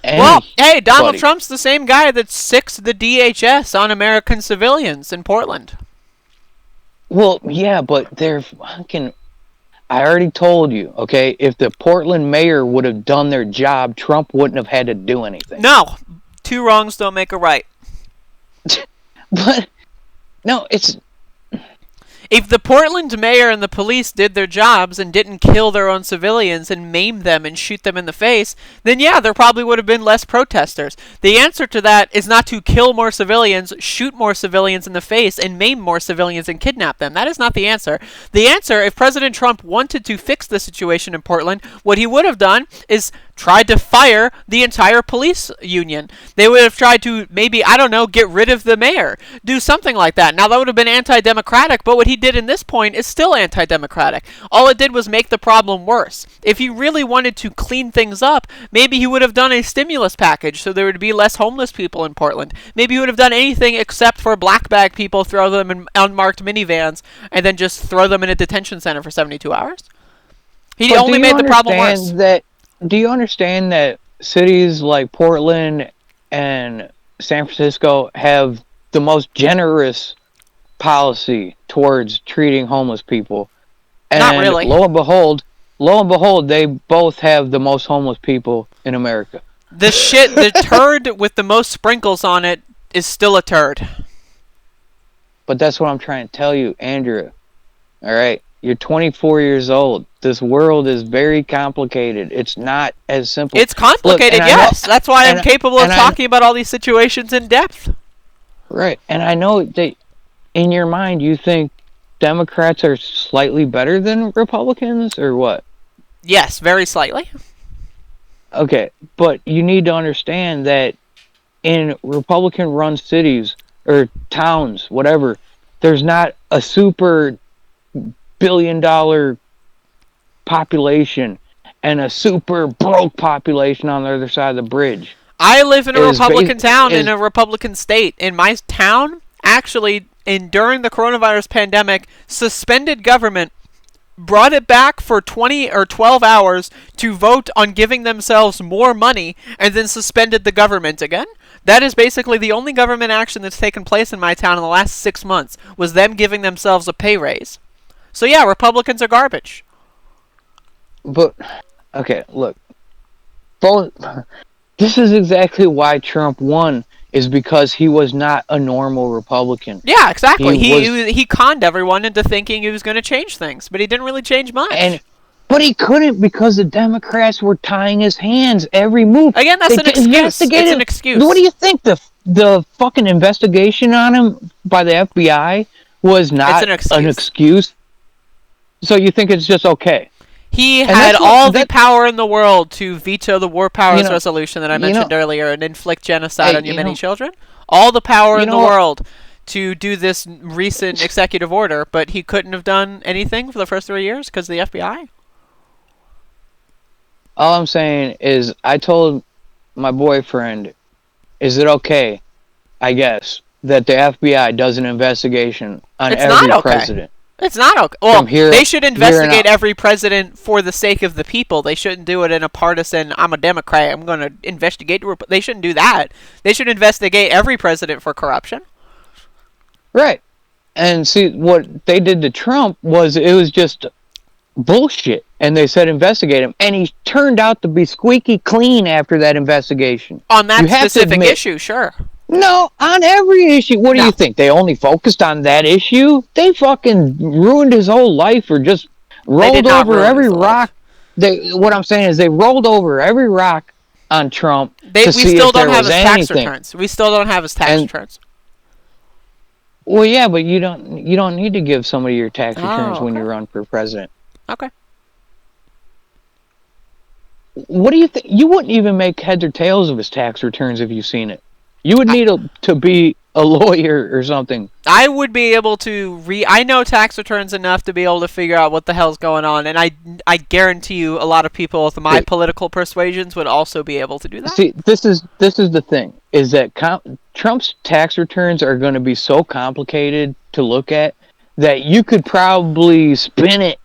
anybody. Well, hey, Donald Trump's the same guy that sicks the DHS on American civilians in Portland. Well, yeah, but they're fucking... I already told you, okay? If the Portland mayor would have done their job, Trump wouldn't have had to do anything. No. Two wrongs don't make a right. But, no, it's... If the Portland mayor and the police did their jobs and didn't kill their own civilians and maim them and shoot them in the face, then yeah, there probably would have been less protesters. The answer to that is not to kill more civilians, shoot more civilians in the face, and maim more civilians and kidnap them. That is not the answer. The answer, if President Trump wanted to fix the situation in Portland, what he would have done is tried to fire the entire police union. They would have tried to maybe, I don't know, get rid of the mayor. Do something like that. Now, that would have been anti-democratic, but what he did in this point is still anti-democratic. All it did was make the problem worse. If he really wanted to clean things up, maybe he would have done a stimulus package so there would be less homeless people in Portland. Maybe he would have done anything except for black bag people, throw them in unmarked minivans, and then just throw them in a detention center for 72 hours. He only made the problem worse. Do you understand that cities like Portland and San Francisco have the most generous policy towards treating homeless people? And not really. Lo and behold, they both have the most homeless people in America. The turd with the most sprinkles on it is still a turd. But that's what I'm trying to tell you, Andrea. All right? You're 24 years old. This world is very complicated. It's not as simple. It's complicated, yes. That's why I'm capable of talking about all these situations in depth. Right. And I know that in your mind you think Democrats are slightly better than Republicans, or what? Yes, very slightly. Okay, but you need to understand that in Republican-run cities or towns, whatever, there's not a super billion-dollar population and a super broke population on the other side of the bridge. I live in a Republican town in a Republican state. In my town, actually, during the coronavirus pandemic, suspended government, brought it back for 20 or 12 hours to vote on giving themselves more money, and then suspended the government again. That is basically the only government action that's taken place in my town in the last 6 months, was them giving themselves a pay raise. So yeah, Republicans are garbage. But, okay, look. This is exactly why Trump won, is because he was not a normal Republican. Yeah, exactly. He conned everyone into thinking he was going to change things, but he didn't really change much. But he couldn't, because the Democrats were tying his hands every move. Again, that's an excuse. It's an excuse. What do you think? The fucking investigation on him by the FBI was not an excuse? So you think it's just okay? He had all the power in the world to veto the War Powers Resolution that I mentioned earlier and inflict genocide on Yemeni children. All the power in the world to do this recent executive order, but he couldn't have done anything for the first 3 years because of the FBI? All I'm saying is, I told my boyfriend, is it okay, I guess, that the FBI does an investigation on every president? It's not okay. Well, they should investigate every president for the sake of the people. They shouldn't do it in a partisan, I'm a Democrat, I'm going to investigate. They shouldn't do that. They should investigate every president for corruption. Right. And see, what they did to Trump was, it was just bullshit. And they said investigate him. And he turned out to be squeaky clean after that investigation. On that specific issue, sure. No, on every issue. What do you think? They only focused on that issue? They fucking ruined his whole life, or just rolled over every rock. What I'm saying is, they rolled over every rock on Trump. We still don't have his tax returns. We still don't have his tax returns. Well, yeah, but you don't need to give somebody your tax returns when you run for president. Okay. What do you think? You wouldn't even make heads or tails of his tax returns if you've seen it. You would need to be a lawyer or something. I would be able to I know tax returns enough to be able to figure out what the hell's going on, and I guarantee you a lot of people with my political persuasions would also be able to do that. See, this is the thing, is that Trump's tax returns are going to be so complicated to look at that you could probably spin it,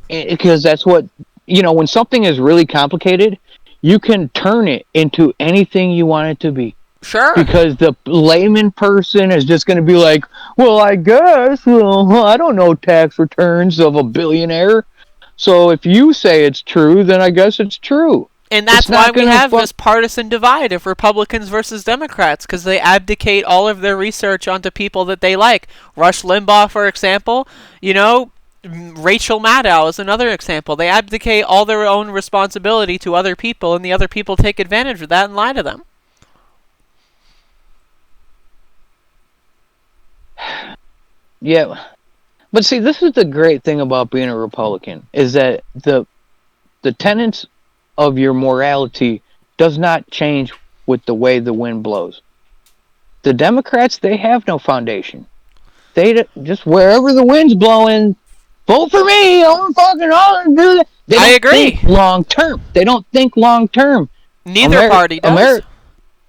because that's what, when something is really complicated, you can turn it into anything you want it to be. Sure. Because the layman person is just going to be like, well, I guess, I don't know tax returns of a billionaire. So if you say it's true, then I guess it's true. And It's that's why not we gonna have this partisan divide of Republicans versus Democrats, because they abdicate all of their research onto people that they like. Rush Limbaugh, for example, Rachel Maddow is another example. They abdicate all their own responsibility to other people, and the other people take advantage of that and lie to them. Yeah, but see, this is the great thing about being a Republican, is that the tenets of your morality does not change with the way the wind blows. The Democrats, they have no foundation. They just wherever the wind's blowing, vote for me. I'm fucking all do that. They I don't agree. think long term. They don't think long term. Neither party does.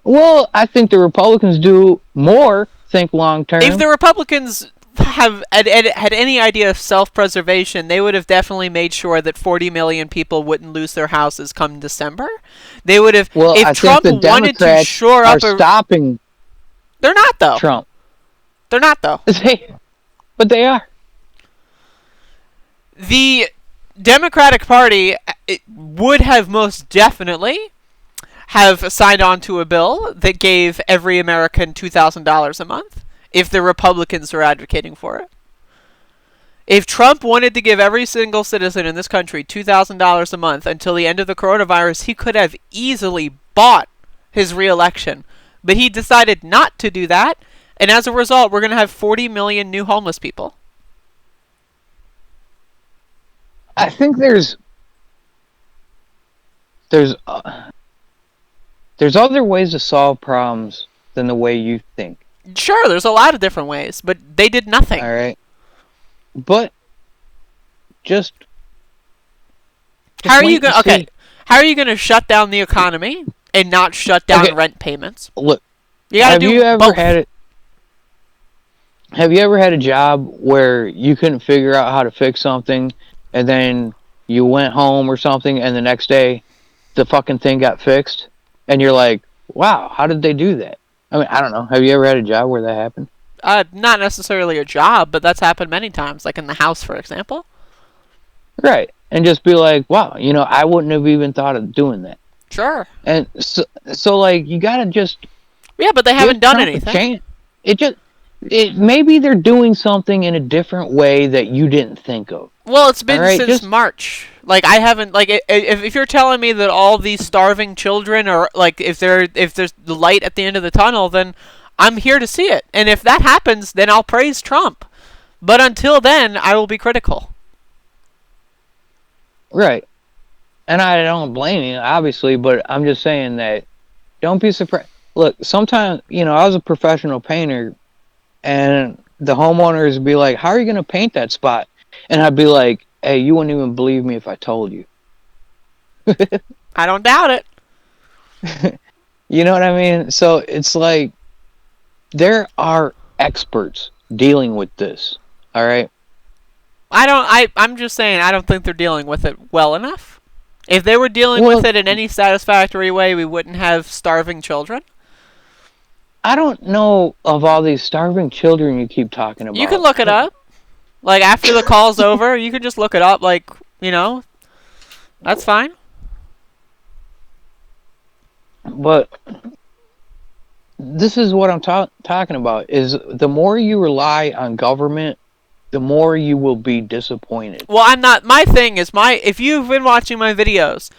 Well, I think the Republicans do more think long term. If the Republicans had any idea of self-preservation, they would have definitely made sure that 40 million people wouldn't lose their houses come December. They would have. Well, if I Trump think the wanted Democrats to shore are up stopping. They're not, though. Trump. They're not, though. But they are. The Democratic Party would have most definitely have signed on to a bill that gave every American $2,000 a month if the Republicans were advocating for it. If Trump wanted to give every single citizen in this country $2,000 a month until the end of the coronavirus, he could have easily bought his re-election. But he decided not to do that, and as a result, we're going to have 40 million new homeless people. I think there's other ways to solve problems than the way you think. Sure, there's a lot of different ways, but they did nothing. All right. But just how are you going? Okay, how are you going to shut down the economy and not shut down rent payments? Look, you got to do both. Have you ever had a job where you couldn't figure out how to fix something, and then you went home or something, and the next day the fucking thing got fixed, and you're like, wow, how did they do that? I mean, I don't know. Have you ever had a job where that happened? Not necessarily a job, but that's happened many times, like in the house, for example. Right. And just be like, wow, I wouldn't have even thought of doing that. Sure. And so like, you gotta just... Yeah, but they haven't done anything. Maybe they're doing something in a different way that you didn't think of. Well, it's been since March. Like, I haven't, like, if you're telling me that all these starving children are, like, if there's the light at the end of the tunnel, then I'm here to see it. And if that happens, then I'll praise Trump. But until then, I will be critical. Right. And I don't blame you, obviously, but I'm just saying that don't be surprised. Look, sometimes, I was a professional painter, and the homeowners would be like, how are you going to paint that spot? And I'd be like, hey, you wouldn't even believe me if I told you. I don't doubt it. You know what I mean? So it's like, there are experts dealing with this, all right? I'm just saying, I don't think they're dealing with it well enough. If they were dealing with it in any satisfactory way, we wouldn't have starving children. I don't know of all these starving children you keep talking about. You can look it up. Like, after the call's over, you can just look it up. Like, that's fine. But this is what I'm talking about, is the more you rely on government, the more you will be disappointed. Well, I'm not. My thing is, if you've been watching my videos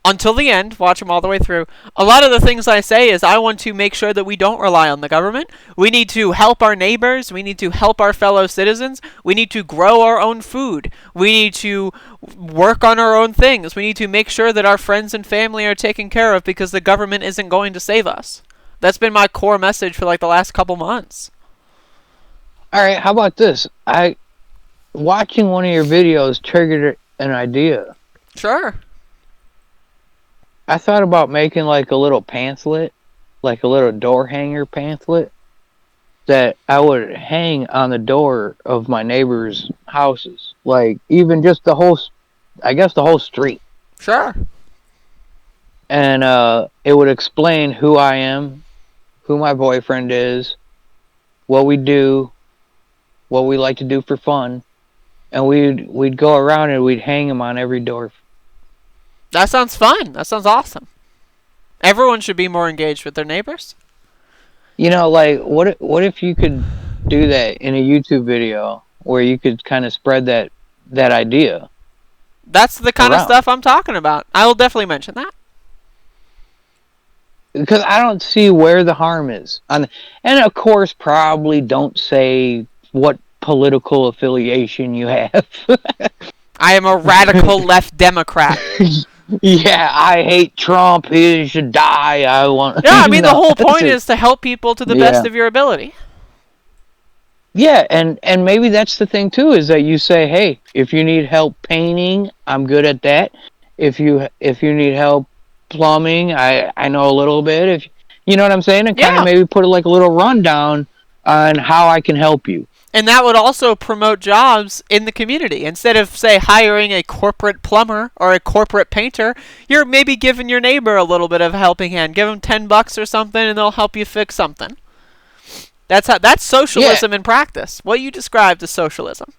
until the end, watch them all the way through, a lot of the things I say is I want to make sure that we don't rely on the government. We need to help our neighbors. We need to help our fellow citizens. We need to grow our own food. We need to work on our own things. We need to make sure that our friends and family are taken care of, because the government isn't going to save us. That's been my core message for like the last couple months. All right, how about this? Watching one of your videos triggered an idea. Sure. I thought about making like a little pamphlet, like a little door hanger pamphlet that I would hang on the door of my neighbors' houses. Like, even just the whole street. Sure. And it would explain who I am, who my boyfriend is, what we do, what we like to do for fun, and we'd go around and we'd hang them on every door. That sounds fun. That sounds awesome. Everyone should be more engaged with their neighbors. Like what if you could do that in a YouTube video where you could kind of spread that idea That's the kind of around? stuff I'm talking about. I will definitely mention that. Because I don't see where the harm is. And of course, probably don't say what political affiliation you have. I am a radical left Democrat. Yeah, I hate Trump. He should die. I want. Yeah, I mean, the No, whole point is to help people to the best yeah. of your ability. Yeah, and maybe that's the thing too, is that you say, hey, if you need help painting, I'm good at that. If you need help plumbing, I know a little bit. If you know what I'm saying, and kind of Yeah. maybe put like a little rundown on how I can help you. And that would also promote jobs in the community. Instead of, say, hiring a corporate plumber or a corporate painter, you're maybe giving your neighbor a little bit of a helping hand. Give them $10 or something, and they'll help you fix something. That's socialism in practice. What you described is socialism.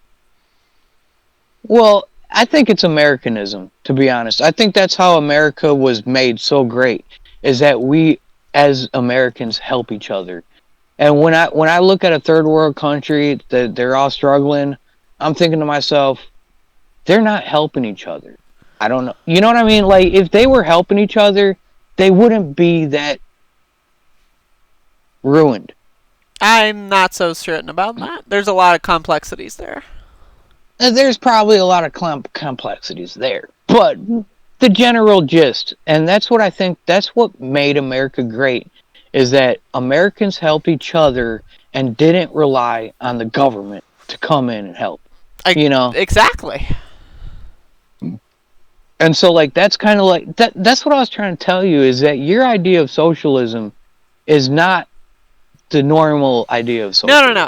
Well, I think it's Americanism, to be honest. I think that's how America was made so great, is that we as Americans help each other. And when I look at a third world country that they're all struggling, I'm thinking to myself, they're not helping each other. I don't know. You know what I mean? Like if they were helping each other, they wouldn't be that ruined. I'm not so certain about that. There's a lot of complexities there. There's probably a lot of complexities there, but the general gist, and that's what I think, that's what made America great, is that Americans helped each other and didn't rely on the government to come in and help. Exactly. And so like that's kind of like that's what I was trying to tell you, is that your idea of socialism is not the normal idea of socialism. No.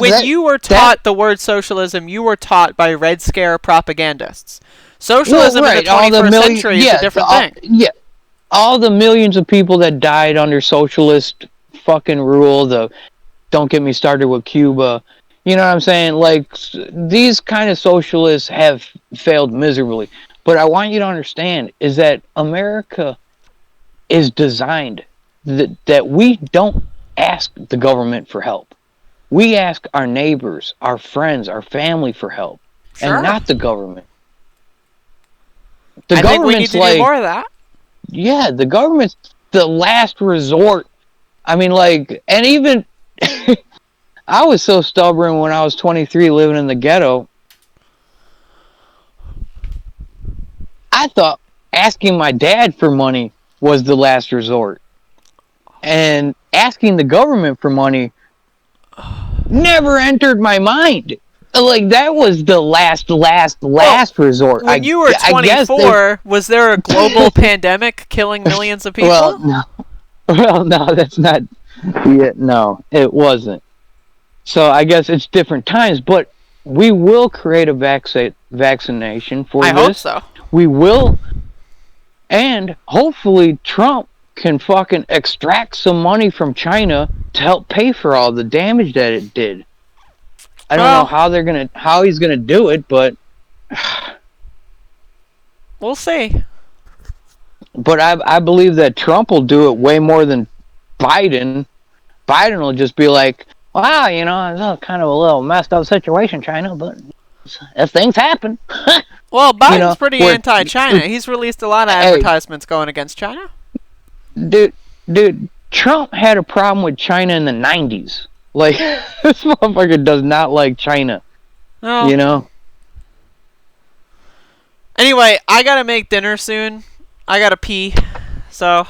When you were taught the word socialism, you were taught by Red Scare propagandists. Socialism in the 21st century is a different thing. Yeah, all the millions of people that died under socialist fucking rule. Don't get me started with Cuba. You know what I'm saying? Like these kind of socialists have failed miserably. But I want you to understand is that America is designed that we don't ask the government for help. We ask our neighbors, our friends, our family for help, and not the government. I think we need to do more of that. Yeah, the government's the last resort. I mean, like, and even I was so stubborn when I was 23 living in the ghetto. I thought asking my dad for money was the last resort. And asking the government for money never entered my mind. Like, that was the last resort. When you were 24, was there a global pandemic killing millions of people? Well, no, that's not. Yeah, no, it wasn't. So I guess it's different times, but we will create a vaccination for this. I hope so. We will. And hopefully Trump can fucking extract some money from China to help pay for all the damage that it did. I don't know how he's gonna do it, but we'll see. But I believe that Trump will do it way more than Biden. Biden will just be like, wow, it's kind of a little messed up situation, China, but if things happen. Well, Biden's pretty anti-China. He's released a lot of advertisements going against China. Dude, Trump had a problem with China in the 90s. Like, this motherfucker does not like China. No. Anyway, I gotta make dinner soon. I gotta pee. So,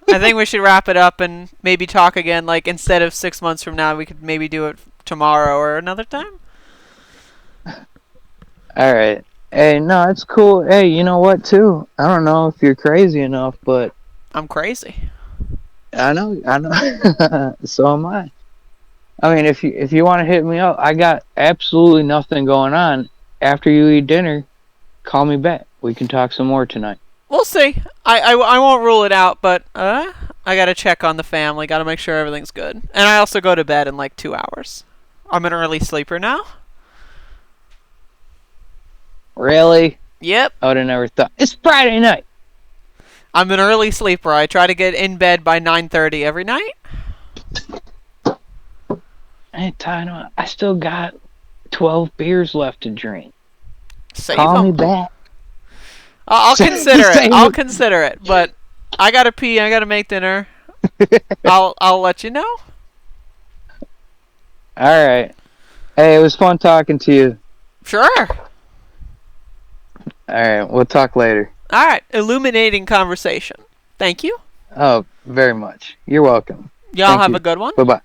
I think we should wrap it up and maybe talk again. Like, instead of 6 months from now, we could maybe do it tomorrow or another time. Alright. Hey, no, it's cool. Hey, you know what, too? I don't know if you're crazy enough, but... I'm crazy. I know. So am I. I mean, if you want to hit me up, I got absolutely nothing going on. After you eat dinner, call me back. We can talk some more tonight. We'll see. I won't rule it out, but I gotta check on the family. Gotta make sure everything's good. And I also go to bed in like 2 hours. I'm an early sleeper now. Really? Yep. I would have never thought. It's Friday night. I'm an early sleeper. I try to get in bed by 9:30 every night. I still got 12 beers left to drink. Save Call me them. back. I'll consider it. I'll consider it. But I gotta pee. I gotta make dinner. I'll let you know. All right. Hey, it was fun talking to you. Sure. All right. We'll talk later. All right. Illuminating conversation. Thank you. Oh, very much. You're welcome. Y'all have a good one. Bye-bye.